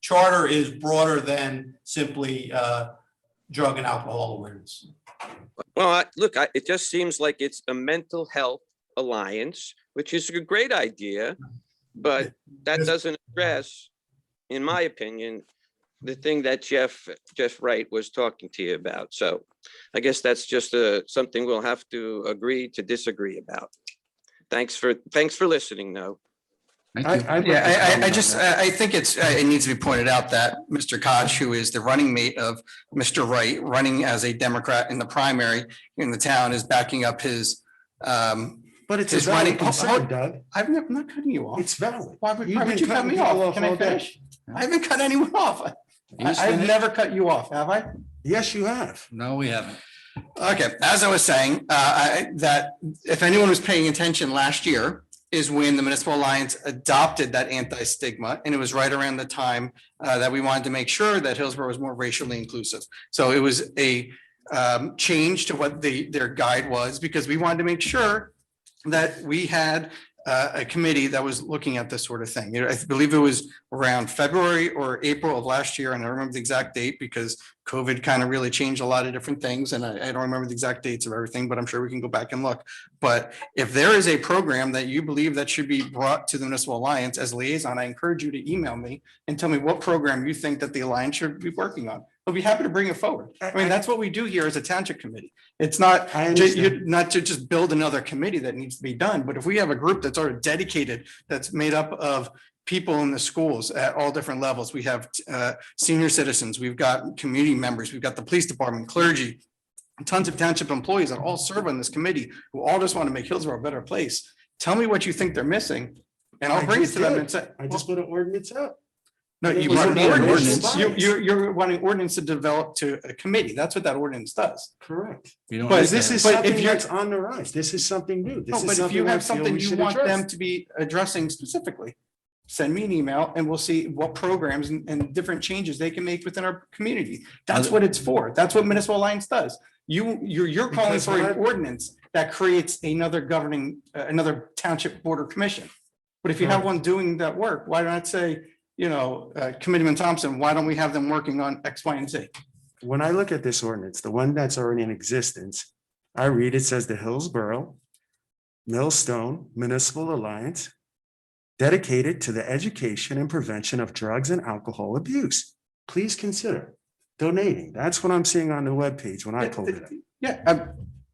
charter is broader than simply drug and alcohol awareness. Well, it just seems like it's a mental health alliance, which is a great idea, but that doesn't address, in my opinion, the thing that Jeff Wright was talking to you about. So I guess that's just something we'll have to agree to disagree about. Thanks for listening, though. I think it needs to be pointed out that Mr. Koch, who is the running mate of Mr. Wright, running as a Democrat in the primary in the town, is backing up his. But it's his running concern, Doug. I'm not cutting you off. It's valid. Why would you cut me off? Can I finish? I haven't cut anyone off. I've never cut you off, have I? Yes, you have. No, we haven't. Okay, as I was saying, that if anyone was paying attention last year is when the Municipal Alliance adopted that anti-stigma, and it was right around the time that we wanted to make sure that Hillsborough was more racially inclusive. So it was a change to what their guide was, because we wanted to make sure that we had a committee that was looking at this sort of thing. I believe it was around February or April of last year, and I remember the exact date because COVID kind of really changed a lot of different things, and I don't remember the exact dates of everything, but I'm sure we can go back and look. But if there is a program that you believe that should be brought to the Municipal Alliance as liaison, I encourage you to email me and tell me what program you think that the Alliance should be working on. I'll be happy to bring it forward. I mean, that's what we do here as a township committee. It's not, not to just build another committee that needs to be done, but if we have a group that's already dedicated, that's made up of people in the schools at all different levels. We have senior citizens, we've got community members, we've got the police department, clergy, tons of township employees that all serve on this committee who all just want to make Hillsborough a better place. Tell me what you think they're missing and I'll bring it to them and say. I just put an ordinance up. No, you want an ordinance. You're wanting ordinance to develop to a committee. That's what that ordinance does. Correct. You don't But like this that. is But if something you're- that's on the rise. This is something new. This No, is but if you something I have feel something we you should want address. them to be addressing specifically, send me an email and we'll see what programs and different changes they can make within our community. That's what it's for. That's what Municipal Alliance does. You're calling Because for an when I- ordinance that creates another governing, another township board or commission. But if you have one doing that work, why not say, Committeeman Thompson, why don't we have them working on X, Y, and Z? When I look at this ordinance, the one that's already in existence, I read, it says the Hillsborough Millstone Municipal Alliance dedicated to the education and prevention of drugs and alcohol abuse. Please consider donating. That's what I'm seeing on the webpage when I pulled it up. Yeah,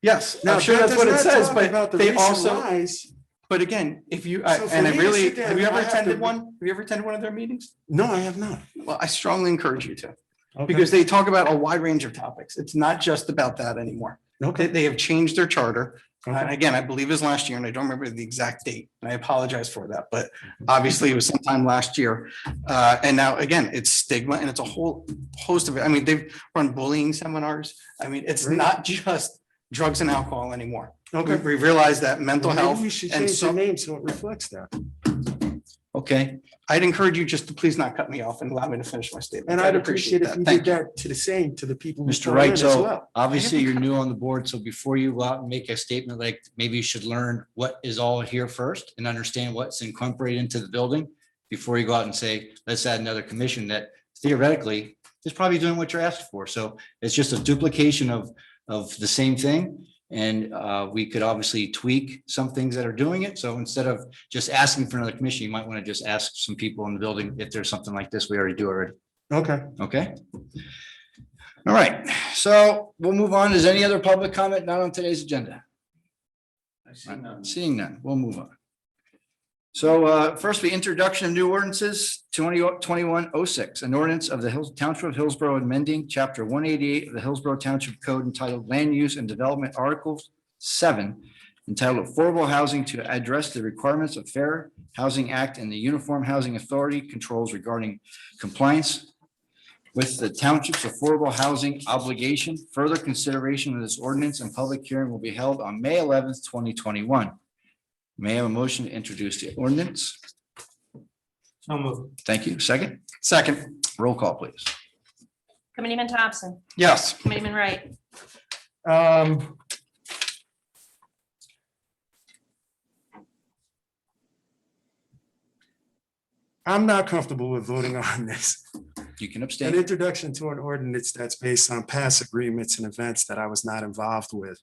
yes, Now, I'm sure that that's what does it not says, talk but about the they recent also, rise. but again, if you, So for and I me to really, sit there have you and ever I have to- attended one? Have you ever attended one of their meetings? No, I have not. Well, I strongly encourage you to, Okay. because they talk about a wide range of topics. It's not just about that anymore. Okay. They have changed their charter. And Okay. again, I believe it was last year and I don't remember the exact date. And I apologize for that, but obviously it was sometime last year. And now again, it's stigma and it's a whole host of it. I mean, they've run bullying seminars. I mean, it's Really? not just drugs and alcohol anymore. Okay. We realized that mental Maybe health we should and change the so, name so it reflects that. Okay, I'd encourage you just to please not cut me off and allow me to finish my statement. And I'd appreciate if you did Thank you. that to the same to the people. who Mr. call in Wright, as so well. obviously you're new on the board, so before you go out and make a statement, like maybe you should learn what is all here first and understand what's incorporated into the building before you go out and say, let's add another commission that theoretically is probably doing what you're asked for. So it's just a duplication of the same thing. And we could obviously tweak some things that are doing it. So instead of just asking for another commission, you might want to just ask some people in the building if there's something like this we already do already. Okay. Okay. All right, so we'll move on. Is any other public comment not on today's agenda? Seeing none, we'll move on. So firstly, introduction of new ordinances, 2021-06, an ordinance of the Township of Hillsborough amending Chapter 188 of the Hillsborough Township Code entitled Land Use and Development Articles 7, entitled Affordable Housing to address the requirements of Fair Housing Act and the Uniform Housing Authority controls regarding compliance with the township's affordable housing obligation. Further consideration of this ordinance and public hearing will be held on May 11th, 2021. May I have a motion to introduce the ordinance? So moved. Thank you. Second, Second, roll call, please. Committeeman Thompson, yes. Committeeman Wright, I'm not comfortable with voting on this. You can An abstain. introduction to an ordinance that's based on past agreements and events that I was not involved with.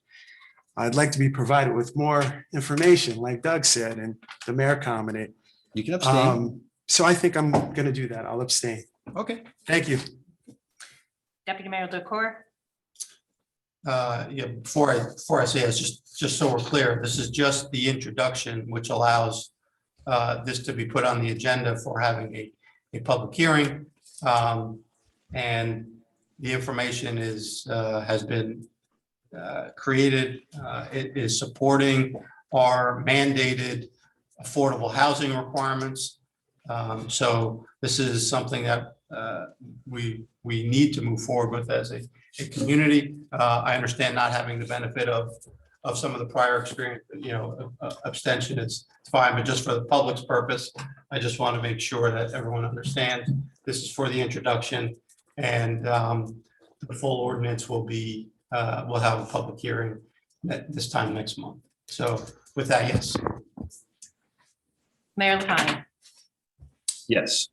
I'd like to be provided with more information, like Doug said, and the mayor commented. You can abstain. So I think I'm gonna do that. I'll abstain. Okay. Thank you. Deputy Mayor Dacor, Yeah, before I say this, just so we're clear, this is just the introduction, which allows this to be put on the agenda for having a public hearing. And the information has been created. It is supporting our mandated affordable housing requirements. So this is something that we need to move forward with as a community. I understand not having the benefit of some of the prior experience, abstention is fine, but just for the public's purpose, I just want to make sure that everyone understands this is for the introduction, and the full ordinance will be, we'll have a public hearing at this time next month. So with that, yes. Mayor LaPlante. Yes.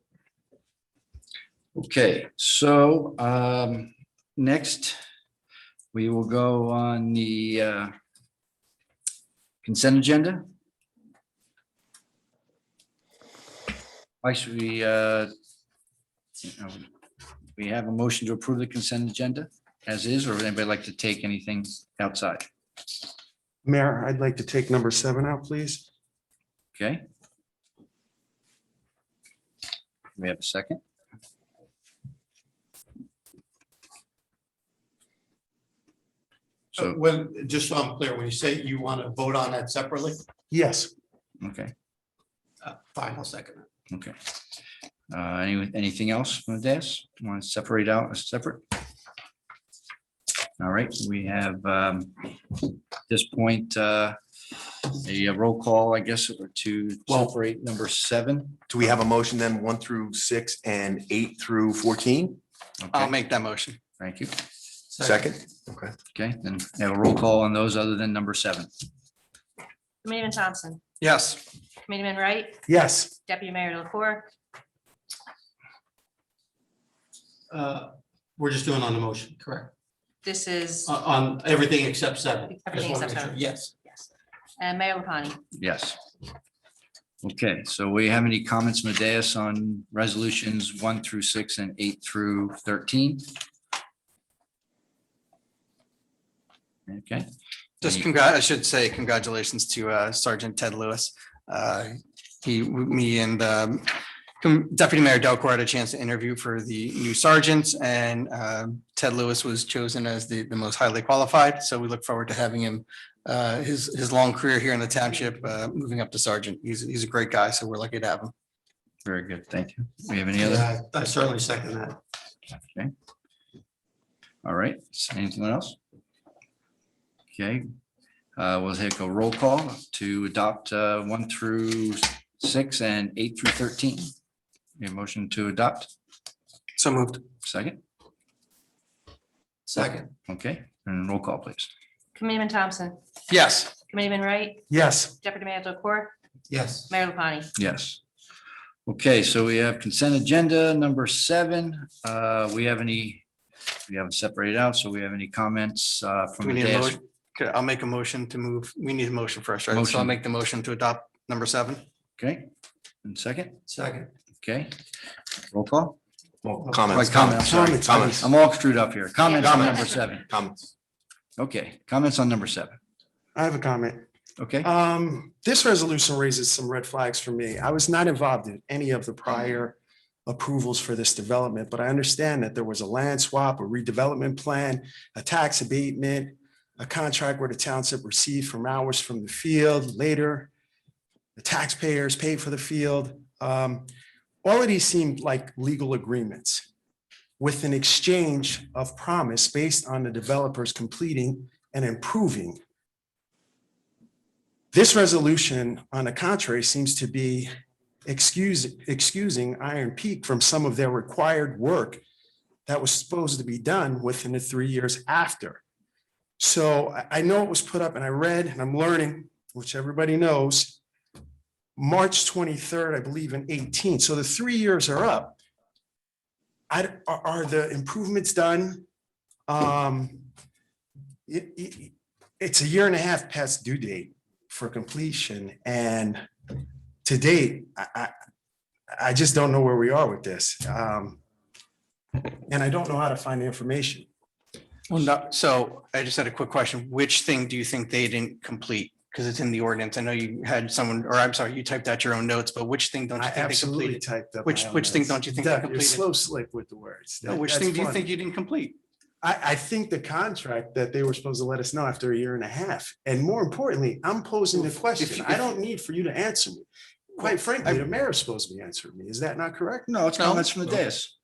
Okay, so next, we will go on the consent agenda. Actually, we have a motion to approve the consent agenda as is, or would anybody like to take anything outside? Mayor, I'd like to take number 7 out, please. Okay. We have a second. So, When, just so I'm clear, when you say you want to vote on that separately, Yes. okay, fine, I'll second it. okay. Anything else from the desk? Want to separate out as separate? All right, we have at this point a roll call, I guess, to separate number 7. Do we have a motion then 1 through 6 and 8 through 14? I'll make that motion. Thank you. Second? Okay. Okay, then have a roll call on those other than number 7. Committeeman Thompson, Yes. Committeeman Wright, Yes. Deputy Mayor Delacour, We're just doing on the motion, correct? this is, On everything except 7. Just Everything wanna except make sure. 7. Yes. and Mayor LaPlante. Yes. Okay, so we have any comments from the dais on resolutions 1 through 6 and 8 through 13? Okay. Just I should say congratulations to Sergeant Ted Lewis. Me and Deputy Mayor Delcor had a chance to interview for the new sergeants, and Ted Lewis was chosen as the most highly qualified. So we look forward to having him, his long career here in the township, moving up to sergeant. He's a great guy, so we're lucky to have him. Very good, thank you. We have any other? Yeah, I certainly second that. Okay. All right, anything else? Okay, we'll take a roll call to adopt 1 through 6 and 8 through 13. A motion to adopt, So moved. second, Second. okay, and roll call, please. Committeeman Thompson, Yes. Committeeman Wright, Yes. Deputy Mayor Delacour, Yes. Mayor LaPlante. Yes. Okay, so we have consent agenda number 7. We haven't separated out, so we have any comments Do from we the need a dais? motion? Okay, I'll make a motion to move. We need a motion first, right? So I'll Motion. make the motion to adopt number 7. Okay, and second, Second. okay, roll call. Well, Right, comments. comment, I'm sorry. Comments. I'm all screwed up here. Comments on Comments. number 7. Comments. Okay, comments on number 7. I have a comment. Okay, This resolution raises some red flags for me. I was not involved in any of the prior approvals for this development, but I understand that there was a land swap, a redevelopment plan, a tax abatement, a contract where the township received from hours from the field. Later, the taxpayers paid for the field. All of these seemed like legal agreements with an exchange of promise based on the developers completing and improving. This resolution, on the contrary, seems to be excusing Iron Peak from some of their required work that was supposed to be done within the 3 years after. So I know it was put up and I read and I'm learning, which everybody knows, March 23rd, I believe in 18. So the 3 years are up. Are the improvements done? It's a year and a half past due date for completion. And to date, I just don't know where we are with this. And I don't know how to find the information. Well, no, so I just had a quick question. Which thing do you think they didn't complete? Because it's in the ordinance. I know you had someone, or I'm sorry, you typed out your own notes, but which thing don't you I think they absolutely completed? typed up. Which thing don't you think they Doug, you're completed? slow slick with the words. No, which That's thing do you funny. think you didn't complete? I think the contract that they were supposed to let us know after a year and a half. And more importantly, I'm posing the question. I don't need for you to answer me. Quite frankly, the mayor is supposed to be answering me. Is that not correct? no, it's No. comments from the dais.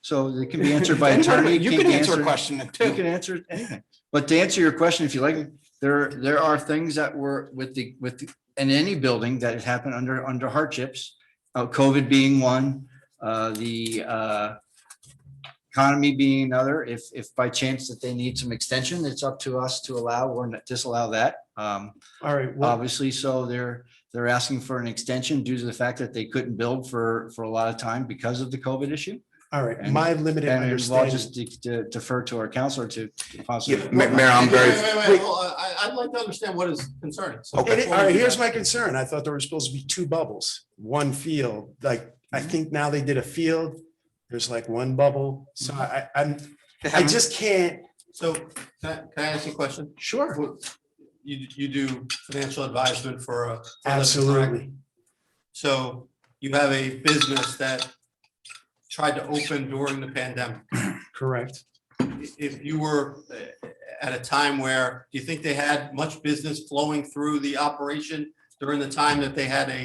So they can be answered by Anybody- attorney. You can't can be answer a answered- question You too. can answer anything. But to answer your question, if you like, there are things that were in any building that had happened under hardships, COVID being one, the economy being another. If by chance that they need some extension, it's up to us to allow or disallow that. All right, well, Obviously, so they're asking for an extension due to the fact that they couldn't build for a lot of time because of the COVID issue. all right, And- my limited And I'll understanding. just defer to our counselor to possibly. Yeah, Mayor, I'm very, Wait, hold on. I'd like to understand what is concerning. So All before right, we do here's that- my concern. I thought there were supposed to be two bubbles, one field, like, I think now they did a field. There's like one bubble, so I just can't. So can I ask you a question? Sure. You do financial advisement for a. for a living, correct? Absolutely. So you have a business that tried to open during the pandemic. Correct. If you were at a time where, do you think they had much business flowing through the operation during the time that they had a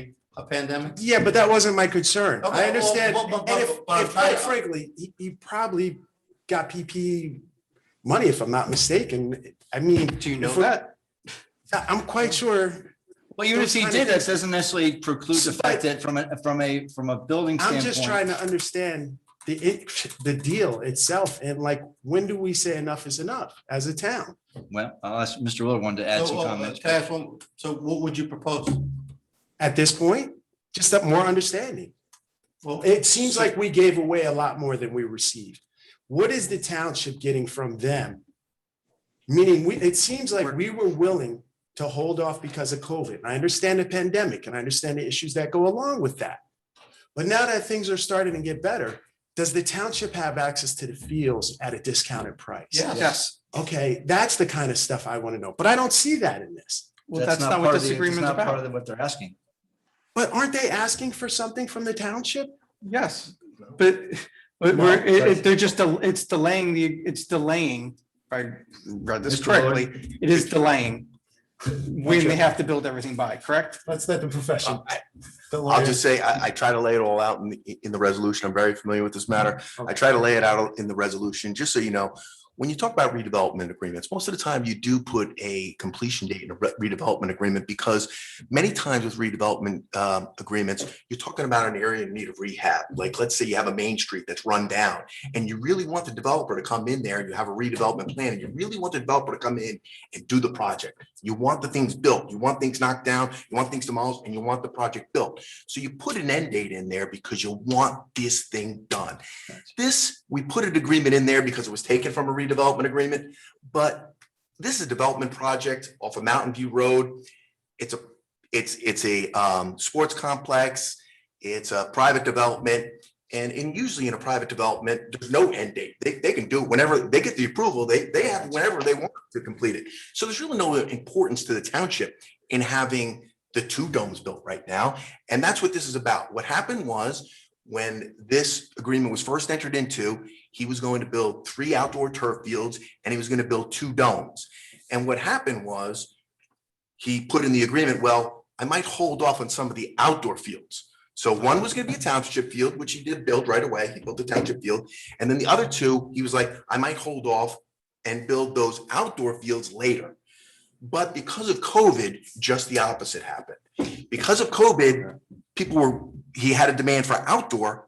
pandemic? Yeah, but that wasn't my concern. Okay, I understand. well, And but I'm if quite trying- frankly, he probably got PP money, if I'm not mistaken. I mean. Do you know if we're- that? I'm quite sure. Well, even if he did, that doesn't necessarily preclude the fact that from a building I'm standpoint. just trying to understand the deal itself and like, when do we say enough is enough as a town? Well, I'll ask Mr. Willard wanted to add some comments. Can I ask one? So what would you propose? At this point, just up more understanding. Well, It seems like we gave away a lot more than we received. What is the township getting from them? Meaning, it seems like we were willing to hold off because of COVID. I understand the pandemic and I understand the issues that go along with that. But now that things are starting to get better, does the township have access to the fields at a discounted price? Yes. Okay, that's the kind of stuff I want to know, but I don't see that in this. Well, that's not what part of this the- agreement's That's not part about. of what they're asking. But aren't they asking for something from the township? Yes, but they're just, it's delaying it's delaying, if I read this Mr. correctly, it is delaying when they have to build everything by, correct? Let's let the profession. I'll just say, I try to lay it all out in the resolution. I'm very familiar with this matter. I try to lay it out in the resolution, just so you know. When you talk about redevelopment agreements, most of the time you do put a completion date in a redevelopment agreement, because many times with redevelopment agreements, you're talking about an area in need of rehab. Like, let's say you have a main street that's run down and you really want the developer to come in there, and you have a redevelopment plan and you really want the developer to come in and do the project. You want the things built, you want things knocked down, you want things demolished, and you want the project built. So you put an end date in there because you want this thing done. We put an agreement in there because it was taken from a redevelopment agreement, but this is a development project off of Mountain View Road. It's a sports complex. It's a private development. And usually in a private development, there's no end date. They can do it whenever they get the approval, they have whenever they want to complete it. So there's really no importance to the township in having the two domes built right now. And that's what this is about. What happened was, when this agreement was first entered into, he was going to build 3 outdoor turf fields and he was going to build 2 domes. And what happened was, he put in the agreement, well, I might hold off on some of the outdoor fields. So one was going to be a township field, which he did build right away. He built the township field. And then the other 2, he was like, I might hold off and build those outdoor fields later. But because of COVID, just the opposite happened. Because of COVID, he had a demand for outdoor,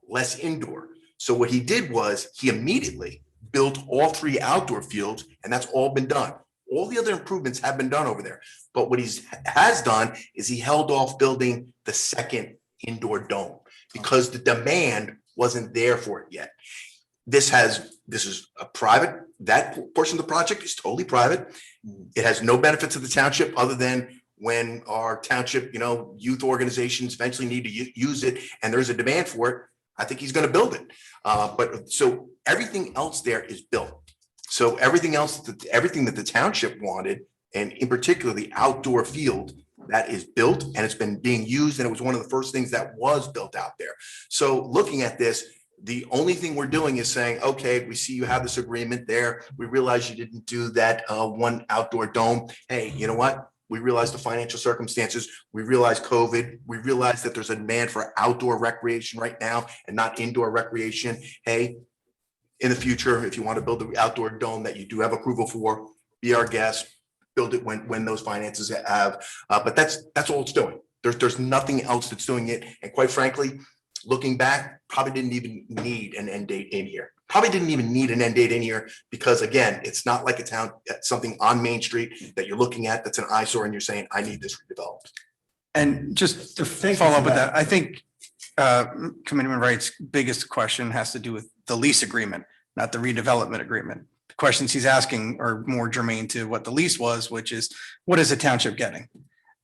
less indoor. So what he did was, he immediately built all 3 outdoor fields, and that's all been done. All the other improvements have been done over there. But what he has done is he held off building the second indoor dome because the demand wasn't there for it yet. This is a private, that portion of the project is totally private. It has no benefit to the township other than when our township, youth organizations eventually need to use it and there's a demand for it. I think he's going to build it. But so everything else there is built. So everything that the township wanted, and in particular the outdoor field, that is built and it's been being used, and it was one of the first things that was built out there. So looking at this, the only thing we're doing is saying, okay, we see you have this agreement there. We realize you didn't do that one outdoor dome. Hey, you know what? We realize the financial circumstances. We realize COVID. We realize that there's a demand for outdoor recreation right now and not indoor recreation. Hey, in the future, if you want to build the outdoor dome that you do have approval for, be our guest, build it when those finances have. But that's all it's doing. There's nothing else that's doing it. And quite frankly, looking back, probably didn't even need an end date in here. probably didn't even need an end date in here because again, it's not like a town, something on Main Street that you're looking at that's an eyesore and you're saying, I need this redeveloped. And just to Thank you follow for up with that. that, I think Committeeman Wright's biggest question has to do with the lease agreement, not the redevelopment agreement. The questions he's asking are more germane to what the lease was, which is what is the township getting?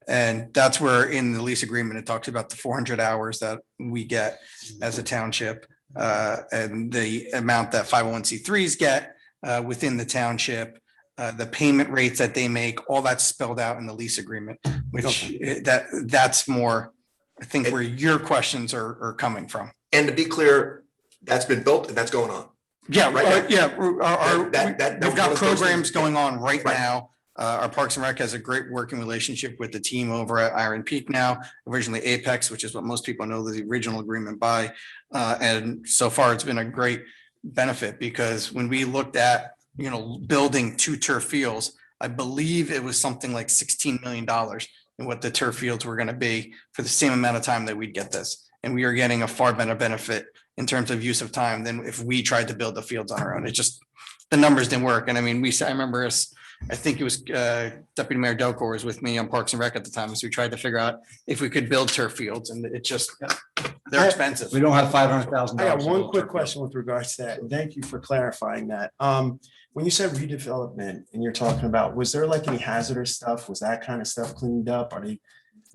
And that's where in the lease agreement, it talks about the 400 hours that we get as a township and the amount that 501c3s get within the township, the payment rates that they make, all that's spelled out in the lease agreement, which that's more, I think, where your questions are coming from. And to be clear, that's been built and that's going on. Yeah, Right. We've got programs going on right now. Our Parks and Rec has a great working relationship with the team over at Iron Peak now, originally Apex, which is what most people know the original agreement by. And so far it's been a great benefit because when we looked at, building 2 turf fields, I believe it was something like $16 million in what the turf fields were going to be for the same amount of time that we'd get this. And we are getting a far better benefit in terms of use of time than if we tried to build the fields on our own. It just, the numbers didn't work. And I mean, I remember us, I think it was Deputy Mayor Delcor was with me on Parks and Rec at the time, as we tried to figure out if we could build turf fields, and it just, they're expensive. We don't have $500,000. I got one quick question with regards to that, and thank you for clarifying that. When you said redevelopment and you're talking about, was there like any hazardous stuff? Was that kind of stuff cleaned up?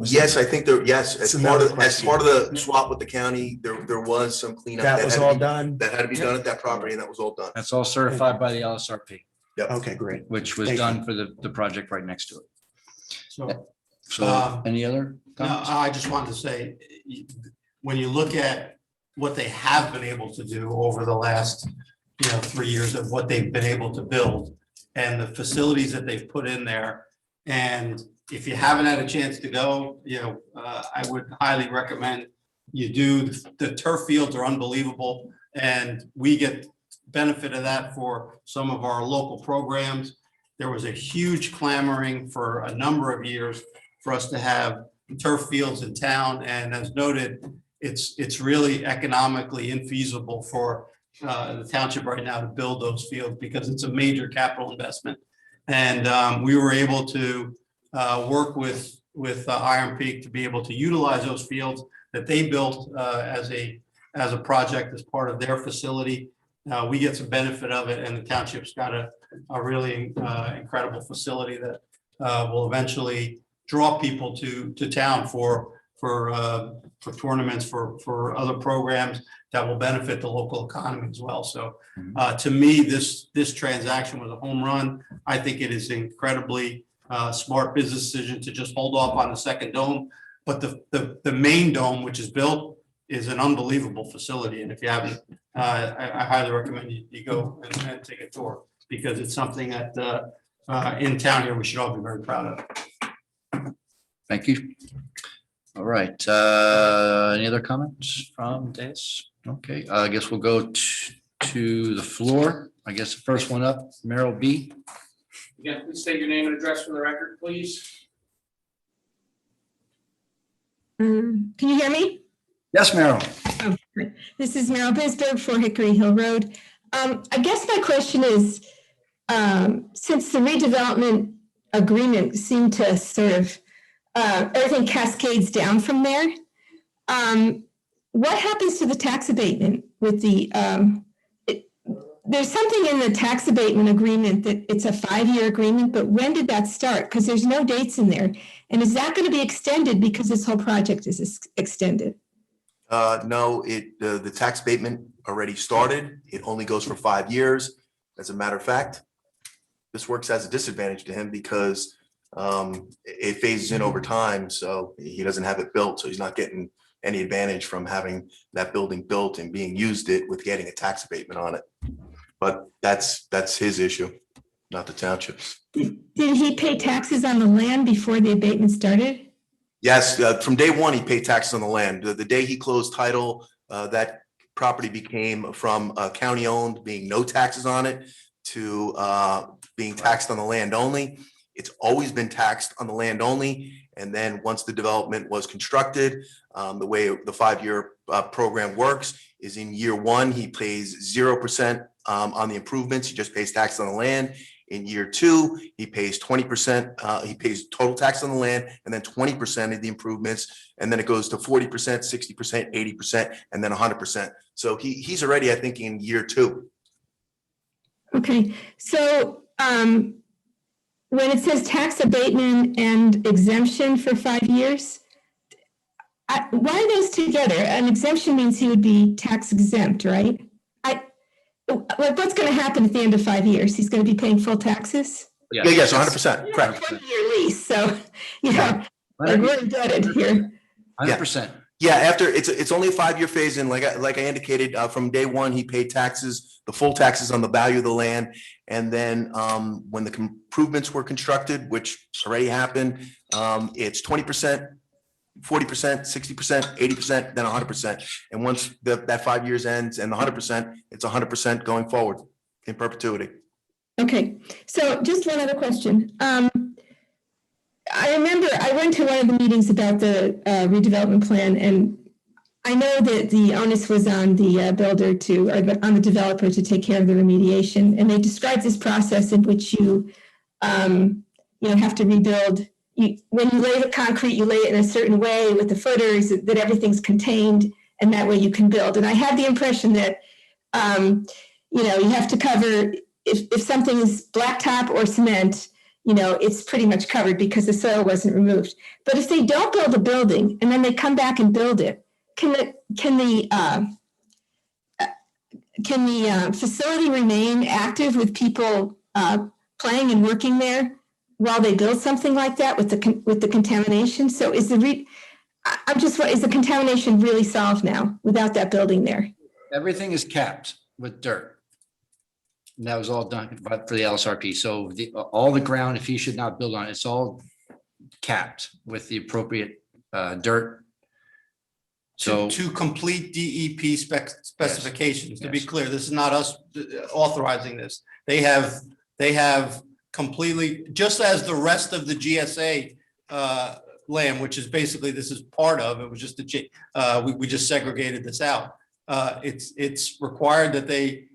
Yes, I think yes, as part of the question. swap with the county, there was some cleanup. That was all done? That had to be done at that property and that was all done. That's all certified by the LSRP. Yep. Okay, great. Which was Thank done for the project right next to it. So, So any other no, comments? I just wanted to say, when you look at what they have been able to do over the last, 3 years of what they've been able to build and the facilities that they've put in there. And if you haven't had a chance to go, I would highly recommend you do. The turf fields are unbelievable and we get benefit of that for some of our local programs. There was a huge clamoring for a number of years for us to have turf fields in town. And as noted, it's really economically infeasible for the township right now to build those fields because it's a major capital investment. And we were able to work with Iron Peak to be able to utilize those fields that they built as a project as part of their facility. We get some benefit of it, and the township's got a really incredible facility that will eventually draw people to town for tournaments, for other programs that will benefit the local economy as well. So to me, this transaction was a home run. I think it is incredibly smart business decision to just hold off on the second dome. But the main dome, which is built, is an unbelievable facility. And if you haven't, I highly recommend you go and take a tour because it's something that in town here, we should all be very proud of. Thank you. All right. Any other comments from Dais? Okay, I guess we'll go to the floor. I guess the first one up, Merrill B. Again, please state your name and address for the record, please. Can you hear me? Yes, Merrill. Oh, great. This is Merrill Bisberg, 4 Hickory Hill Road. I guess my question is, since the redevelopment agreement seemed to sort of, everything cascades down from there, what happens to the tax abatement with the, there's something in the tax abatement agreement that it's a 5-year agreement, but when did that start? Because there's no dates in there. And is that going to be extended because this whole project is extended? No, the tax abatement already started. It only goes for 5 years. As a matter of fact, this works as a disadvantage to him because it phases in over time. So he doesn't have it built. So he's not getting any advantage from having that building built and being used it with getting a tax abatement on it. But that's his issue, not the township's. Did he pay taxes on the land before the abatement started? Yes, from day one, he paid taxes on the land. The day he closed title, that property became from county owned, being no taxes on it, to being taxed on the land only. It's always been taxed on the land only. And then once the development was constructed, the way the 5-year program works is in year one, he pays 0% on the improvements. He just pays tax on the land. In year two, he pays 20%. He pays total tax on the land and then 20% of the improvements. And then it goes to 40%, 60%, 80%, and then 100%. So he's already, I think, in year two. Okay, so when it says tax abatement and exemption for 5 years, why are those together? An exemption means he would be tax exempt, right? What's going to happen at the end of 5 years? He's going to be paying full taxes? Yes, 100%, correct. 20-year lease, so, you know, like we're indebted here. 100%. Yeah, after it's only a 5-year phase, and like I indicated, from day one, he paid taxes, the full taxes on the value of the land, and then when the improvements were constructed, which already happened, it's 20%, 40%, 60%, 80%, then 100%. And once that 5 years ends and the 100%, it's 100% going forward in perpetuity. Okay, so just one other question. I remember I went to one of the meetings about the redevelopment plan, and I know that the onus was on the builder to, or on the developer to take care of the remediation. And they described this process in which you have to rebuild. When you lay the concrete, you lay it in a certain way with the footers that everything's contained, and that way you can build. And I had the impression that, you have to cover, if something is blacktop or cement, it's pretty much covered because the soil wasn't removed. But if they don't build a building and then they come back and build it, can the facility remain active with people playing and working there while they build something like that with the contamination? So is the contamination really solved now without that building there? Everything is capped with dirt. And that was all done for the LSRP. So all the ground, if he should not build on it, it's all capped with the appropriate dirt. So To complete DEP specifications, to be clear, this is not us authorizing this. They have completely, just as the rest of the GSA land, which is basically, this is part of, it was just we just segregated this out. It's required that they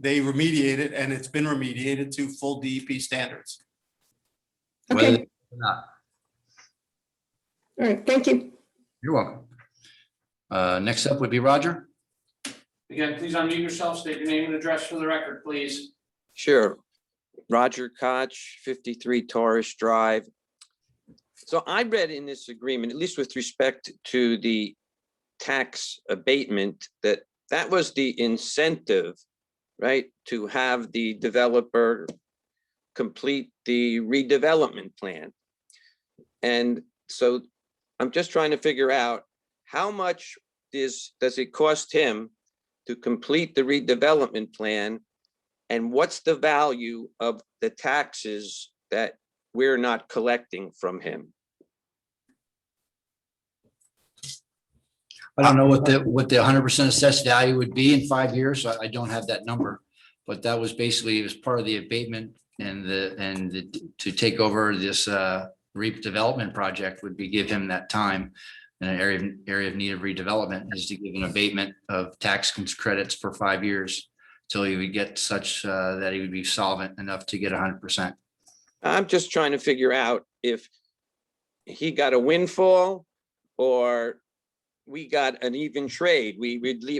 remediate it, and it's been remediated to full DEP standards. Okay. Not. All right, thank you. You're welcome. Next up would be Roger. Again, please unmute yourself, state your name and address for the record, please. Sure. Roger Koch, 53 Taurus Drive. So I read in this agreement, at least with respect to the tax abatement, that was the incentive, right, to have the developer complete the redevelopment plan. And so I'm just trying to figure out how much does it cost him to complete the redevelopment plan, and what's the value of the taxes that we're not collecting from him? I don't know what the 100% assessed value would be in 5 years. So I don't have that number, but that was basically, it was part of the abatement, and to take over this redevelopment project would be give him that time in an area of need of redevelopment, is to give an abatement of tax credits for 5 years till he would get such that he would be solvent enough to get 100%. I'm just trying to figure out if he got a windfall or we got an even trade. The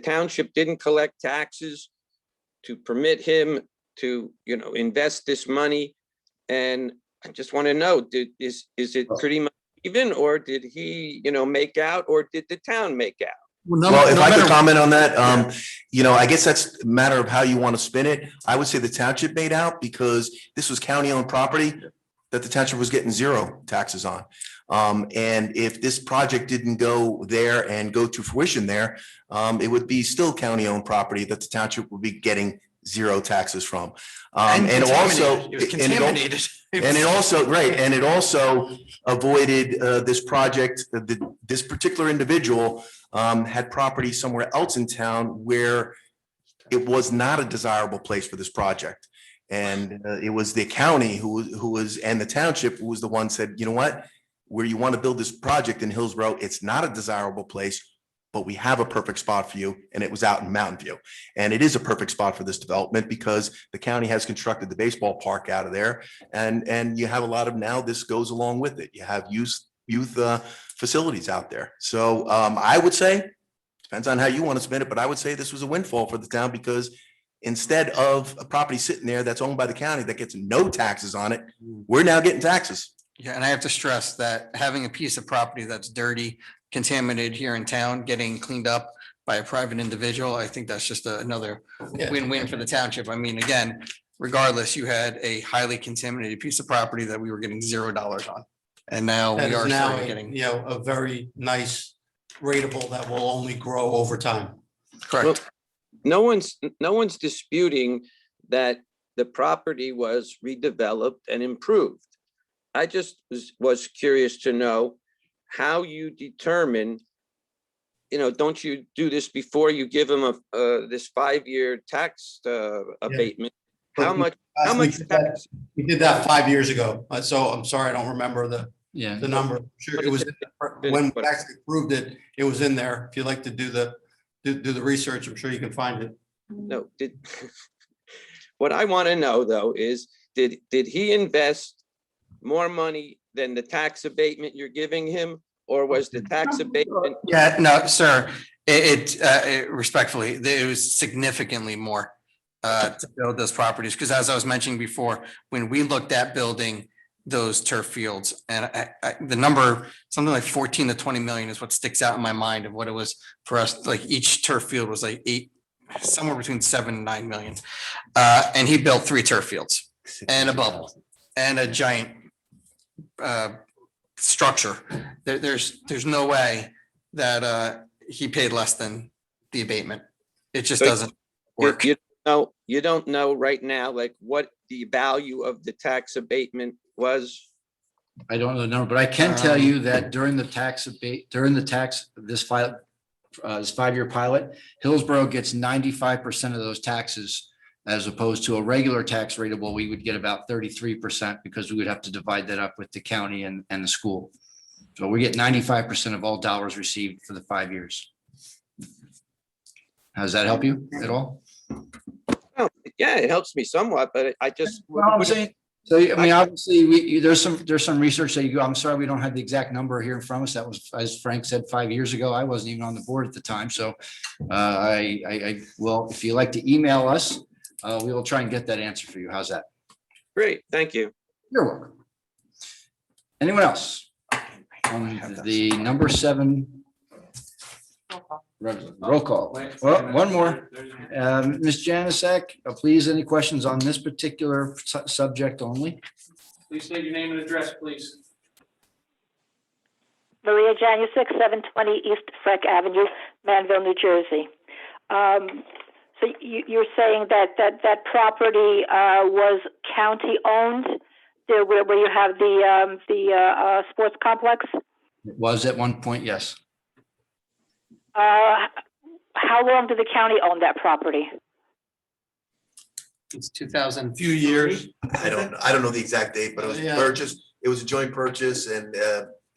township didn't collect taxes to permit him to, invest this money. And I just want to know, is it pretty much even, or did he, make out, or did the town make out? Well, if I could comment on that, I guess that's a matter of how you want to spin it. I would say the township made out because this was county-owned property that the township was getting zero taxes on. And if this project didn't go there and go to fruition there, it would be still county-owned property that the township would be getting zero taxes from. And also, it also avoided this project. This particular individual had property somewhere else in town where it was not a desirable place for this project. And it was the county who was, and the township who was the one said, you know what, where you want to build this project in Hillsborough, it's not a desirable place. but we have a perfect spot for you, and it was out in Mountain View. And it is a perfect spot for this development because the county has constructed the baseball park out of there. And you have a lot of, now this goes along with it. You have youth facilities out there. So I would say, depends on how you want to spend it, but I would say this was a windfall for the town because instead of a property sitting there that's owned by the county that gets no taxes on it, we're now getting taxes. Yeah, and I have to stress that having a piece of property that's dirty, contaminated here in town, getting cleaned up by a private individual, I think that's just another win-win for the township. I mean, again, regardless, you had a highly contaminated piece of property that we were getting $0 on. And now That we is are now, starting getting. a very nice rateable that will only grow over time. Correct. No one's disputing that the property was redeveloped and improved. I just was curious to know how you determine, don't you do this before you give them this 5-year tax abatement? How much tax? We did that 5 years ago. So I'm sorry, I don't remember the number. Sure, it was when we actually approved it, it was in there. If you'd like to do the research, I'm sure you can find it. No, what I want to know though is, did he invest more money than the tax abatement you're giving him, or was the tax abatement? Yeah, no, sir, it respectfully, it was significantly more to build those properties, because as I was mentioning before, when we looked at building those turf fields, and the number, something like 14 to 20 million is what sticks out in my mind of what it was for us. Like each turf field was like somewhere between 7 and 9 million. And he built 3 turf fields and a bubble and a giant structure. There's no way that he paid less than the abatement. It just doesn't work. You don't know right now, like what the value of the tax abatement was? I don't know the number, but I can tell you that during this 5-year pilot, Hillsborough gets 95% of those taxes, as opposed to a regular tax rateable, we would get about 33% because we would have to divide that up with the county and the school. So we get 95% of all dollars received for the 5 years. How does that help you at all? Oh, yeah, it helps me somewhat, but I just. Well, I'm saying, so I mean, obviously, there's some research that you go. I'm sorry, we don't have the exact number here in front of us. That was, as Frank said, 5 years ago. I wasn't even on the board at the time, so I will. If you like to email us, we will try and get that answer for you. How's that? Great, thank you. You're welcome. Anyone else on the number 7? Roll call. Well, one more. Ms. Janusik, please, any questions on this particular subject only? Please state your name and address, please. Maria Janusik, 720 East Freck Avenue, Manville, New Jersey. So you're saying that property was county owned, where you have the sports complex? It was at one point, yes. How long did the county own that property? It's 2000. Few years. I don't know the exact date, but it was purchased. It was a joint purchase, and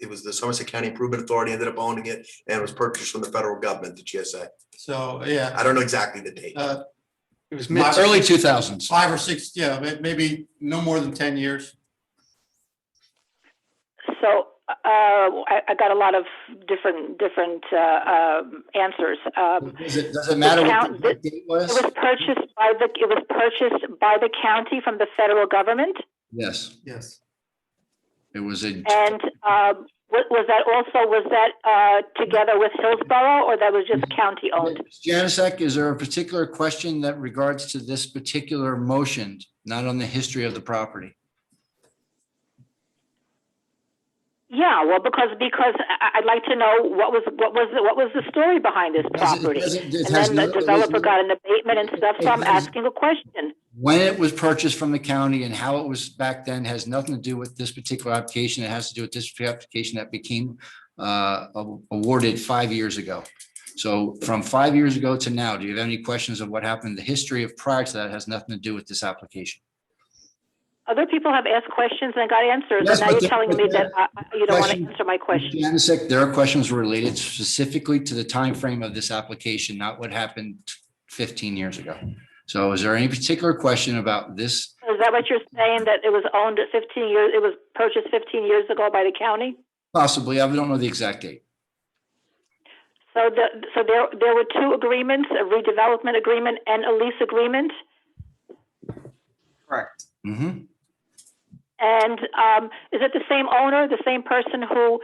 it was the Somerset County Improvement Authority ended up owning it, and it was purchased from the federal government, the GSA. So, yeah. I don't know exactly the date. It was early 2000s. 5 or 6, maybe no more than 10 years. So I got a lot of different answers. Does it matter what the date was? It was purchased by the county from the federal government. Yes. Yes. It was in. And was that together with Hillsborough, or that was just county owned? Janusik, is there a particular question that regards to this particular motion, not on the history of the property? Yeah, well, because I'd like to know what was the story behind this property, and then the developer got an abatement and stuff. So I'm asking a question. When it was purchased from the county and how it was back then has nothing to do with this particular application. It has to do with this application that became awarded 5 years ago. So from 5 years ago to now, do you have any questions of what happened? The history of prior to that has nothing to do with this application. Other people have asked questions and got answers, Yes, and now but you're the- telling but me the that you don't want to question- answer my question. Janusik, their questions were related specifically to the time frame of this application, not what happened 15 years ago. So is there any particular question about this? Is that what you're saying, that it was owned at 15 years, it was purchased 15 years ago by the county? Possibly, I don't know the exact date. So there were two agreements, a redevelopment agreement and a lease agreement? Correct. Mhm. And is it the same owner, the same person who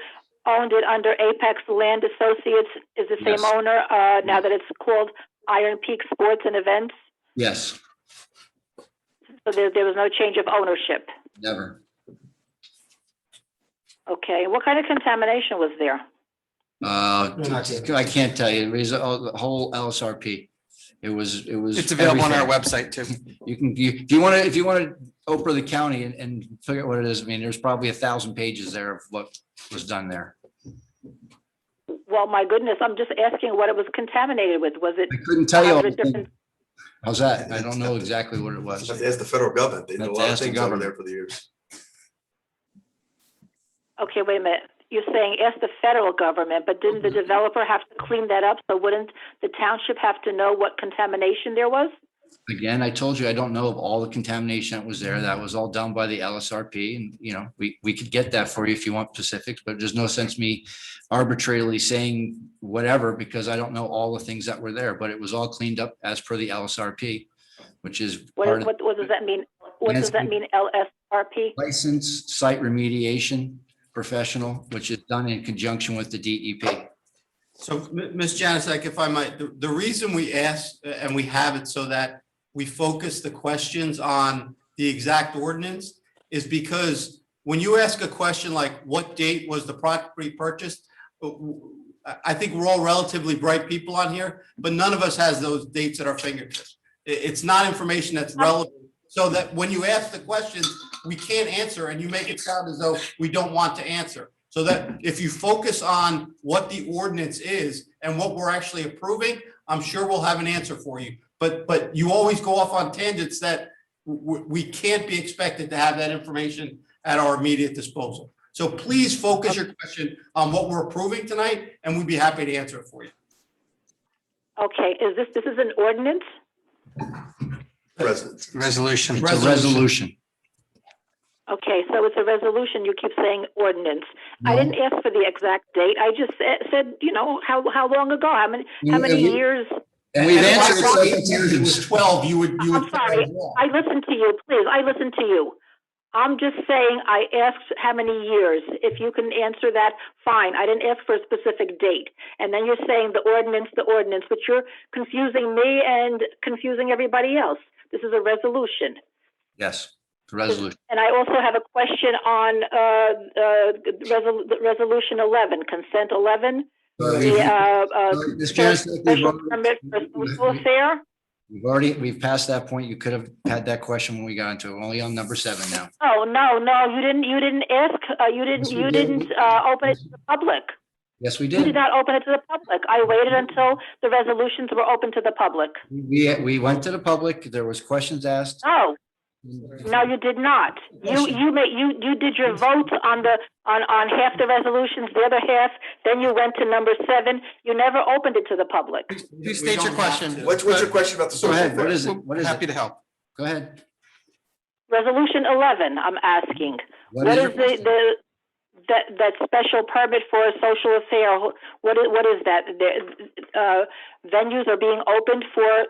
owned it under Apex Land Associates is the same Yes. owner now that it's called Iron Peak Sports and Events? Yes, So there was no change of ownership? never. Okay, what kind of contamination was there? I can't tell you. It was the whole LSRP. It was. It's available on our everything. website too. If you want to Oprah the county and figure out what it is, I mean, there's probably 1,000 pages there of what was done there. Well, my goodness, I'm just asking what it was contaminated with. Was it? I couldn't tell you. 100 different- How's that? I don't know exactly what it was. Have to ask the federal government. They did a Have to lot of ask the things over government. there for the years. Okay, wait a minute. You're saying ask the federal government, but didn't the developer have to clean that up? So wouldn't the township have to know what contamination there was? Again, I told you, I don't know of all the contamination that was there. That was all done by the LSRP. And, you know, we could get that for you if you want specifics, but there's no sense me arbitrarily saying whatever, because I don't know all the things that were there, but it was all cleaned up as per the LSRP, which is part of What does that mean? What does that mean, LSRP? licensed site remediation professional, which is done in conjunction with the DEP. So, Ms. Janusik, if I might, the reason we ask, and we have it so that we focus the questions on the exact ordinance is because when you ask a question like, what date was the property purchased? I think we're all relatively bright people on here, but none of us has those dates at our fingertips. It's not information that's relevant. So that when you ask the questions, we can't answer and you make it sound as though we don't want to answer. So that if you focus on what the ordinance is and what we're actually approving, I'm sure we'll have an answer for you. But you always go off on tangents that we can't be expected to have that information at our immediate disposal. So please focus your question on what we're approving tonight, and we'd be happy to answer it for you. Okay, this is an ordinance? Resolution. It's a resolution. Okay, so it's a resolution. You keep saying ordinance. I didn't ask for the exact date. I just said, you know, how long ago? How many years? And we've And if I answered thought several you said it was times. 12, you would. I'm sorry. I listened to you, please. I listened to you. I'm just saying I asked how many years. If you can answer that, fine. I didn't ask for a specific date. And then you're saying the ordinance, but you're confusing me and confusing everybody else. This is a resolution. Yes, it's a resolution. And I also have a question on resolution 11, consent 11. Ms. Janusik, Special permit for social affair. we've passed that point. You could have had that question when we got into it. We're only on number 7 now. Oh, no, you didn't ask, you didn't open it to the public. Yes, we You did did. not open it to the public. I waited until the resolutions were open to the public. We went to the public. There was questions asked. Oh, no, you did not. You did your vote on half the resolutions, the other half, then you went to number 7. You never opened it to the public. Please state your question. What's your question about the Go social ahead. What affair? is it? What is Happy it? to help. Go ahead. Resolution 11, I'm asking. What What is is that special permit for a social affair? What is that? Venues are being opened to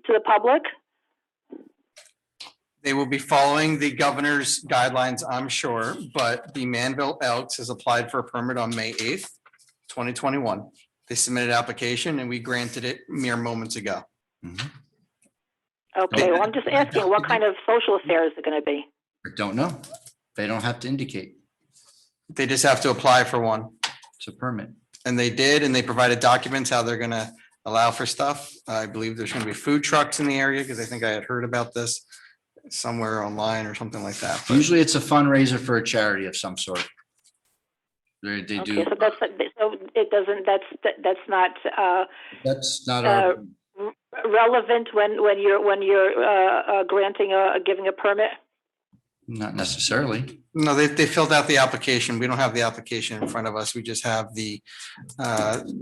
the public? They will be following the governor's guidelines, I'm sure, but the Manville Elks has applied for a permit on May 8th, 2021. They submitted an application and we granted it mere moments ago. Okay, well, I'm just asking, what kind of social affair is it going to be? I don't know. They don't have to indicate. They just have to apply for one. It's a permit. And they did, and they provided documents how they're gonna allow for stuff. I believe there's gonna be food trucks in the area, because I think I had heard about this somewhere online or something like that. But Usually it's a fundraiser for a charity of some sort. They do. Okay, so it doesn't, that's not That's not our, relevant when you're giving a permit? Not necessarily. No, they filled out the application. We don't have the application in front of us. We just have the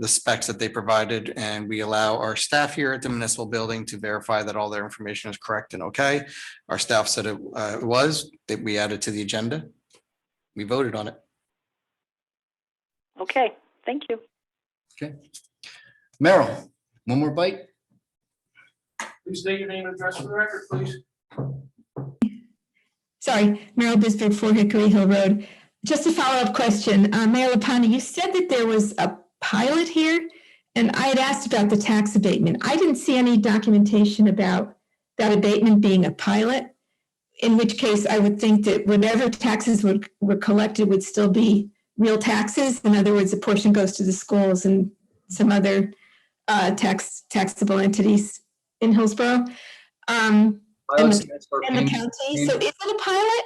specs that they provided, and we allow our staff here at the municipal building to verify that all their information is correct and okay. Our staff said it was, that we added to the agenda. We voted on it. Okay, thank you. Okay. Merrill, one more bite? Please state your name and address for the record, please. Sorry, Merrill Bisberg, 4 Hickory Hill Road. Just a follow-up question. Mayor Lapani, you said that there was a pilot here, and I had asked about the tax abatement. I didn't see any documentation about that abatement being a pilot, in which case I would think that whatever taxes were collected would still be real taxes. In other words, a portion goes to the schools and some other taxable entities in Hillsborough. And the county. So is it a pilot?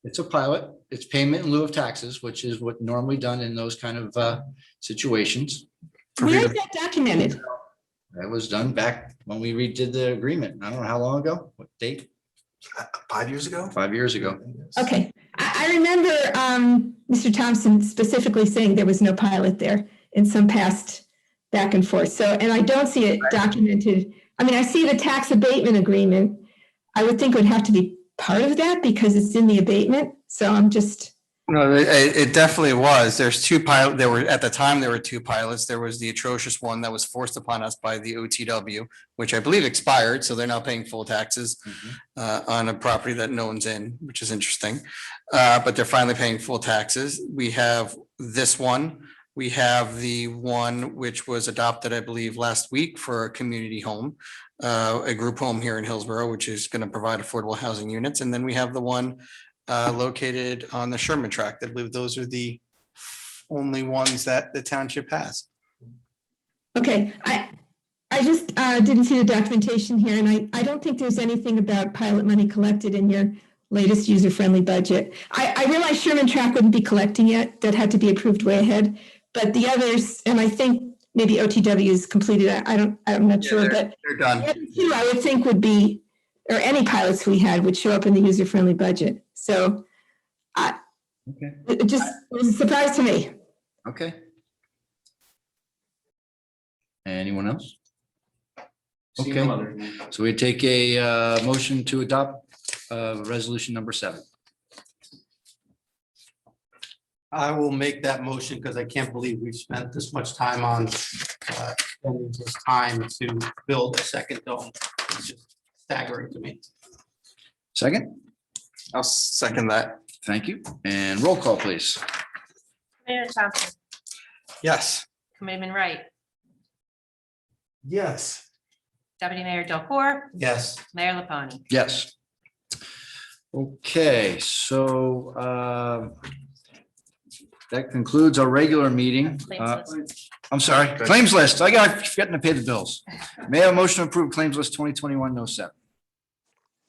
It's a pilot. It's payment in lieu of taxes, which is what normally done in those kind of situations. Where is that documented? That was done back when we redid the agreement. I don't know how long ago, what date? 5 years ago? 5 years ago. Okay. I remember Mr. Thompson specifically saying there was no pilot there in some past back and forth. So, and I don't see it documented. I mean, I see the tax abatement agreement. I would think it would have to be part of that because it's in the abatement. So I'm just. No, it definitely was. There's two pilot. There were at the time there were two pilots. There was the atrocious one that was forced upon us by the OTW, which I believe expired. So they're now paying full taxes on a property that no one's in, which is interesting. But they're finally paying full taxes. We have this one. We have the one which was adopted, I believe, last week for a community home, a group home here in Hillsborough, which is going to provide affordable housing units. And then we have the one located on the Sherman tract. I believe those are the only ones that the township has. Okay, I just didn't see the documentation here, and I don't think there's anything about pilot money collected in your latest user-friendly budget. I realize Sherman tract wouldn't be collecting yet. That had to be approved way ahead. But the others, and I think maybe OTW is completed. I'm not sure, but they're done. The other two I would think would be, or any pilots we had would show up in the user-friendly budget. So it was a surprise to me. Okay. Anyone else? Okay, so we take a motion to adopt resolution number 7. I will make that motion because I can't believe we've spent this much time on spending this time to build a second dome. It's just staggering to me. Second? I'll second that. Thank you. And roll call, please. Committeeman Thompson, Yes. Committeeman Wright, Yes. Deputy Mayor Delcore, Yes. Mayor Lapani. Yes. Okay, so that concludes our regular meeting. Claims list. I'm sorry, claims list. I'm forgetting to pay the bills. May I have a motion to approve claims list 2021-07?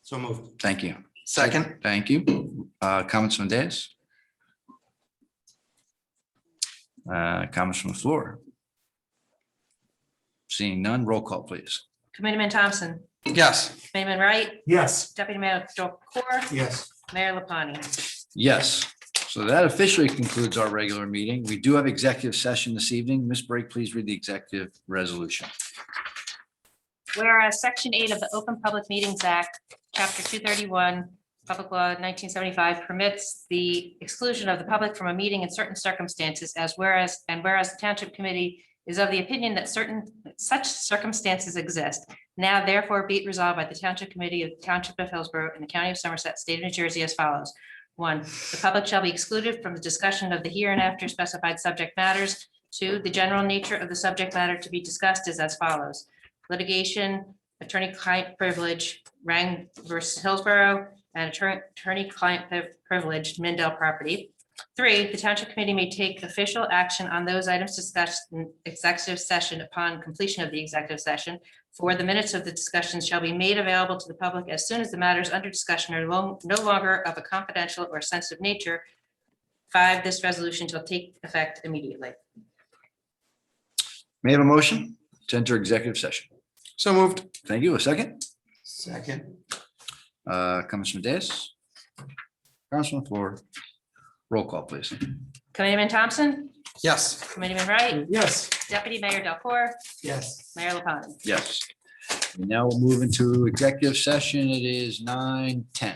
So moved. Thank you. Second. Thank you. Comments from Dais? Comments from the floor? Seeing none, roll call, please. Committeeman Thompson, Yes. Committeeman Wright, Yes. Deputy Mayor Delcore, Yes. Mayor Lapani. Yes. So that officially concludes our regular meeting. We do have executive session this evening. Ms. Brake, please read the executive resolution. Whereas Section 8 of the Open Public Meetings Act, Chapter 231, Public Law 1975 permits the exclusion of the public from a meeting in certain circumstances whereas the Township Committee is of the opinion that such circumstances exist. Now therefore be it resolved by the Township Committee of the Township of Hillsborough in the County of Somerset, State of New Jersey as follows. 1, the public shall be excluded from the discussion of the hereinafter specified subject matters. 2, the general nature of the subject matter to be discussed is as follows. Litigation, attorney-client privilege, Rang versus Hillsborough, and attorney-client privilege, Mindell property. 3, the Township Committee may take official action on those items discussed in executive session upon completion of the executive session. 4, the minutes of the discussions shall be made available to the public as soon as the matters under discussion are no longer of a confidential or sensitive nature. 5, this resolution shall take effect immediately. May I have a motion to enter executive session? So moved. Thank you. A second? Second. Comments from Dais? Councilman Floor. Roll call, please. Committeeman Thompson, Yes. Committeeman Wright, Yes. Deputy Mayor Delcor, Yes. Mayor LaPlante. Yes. And now we'll move into executive session. It is 9:10.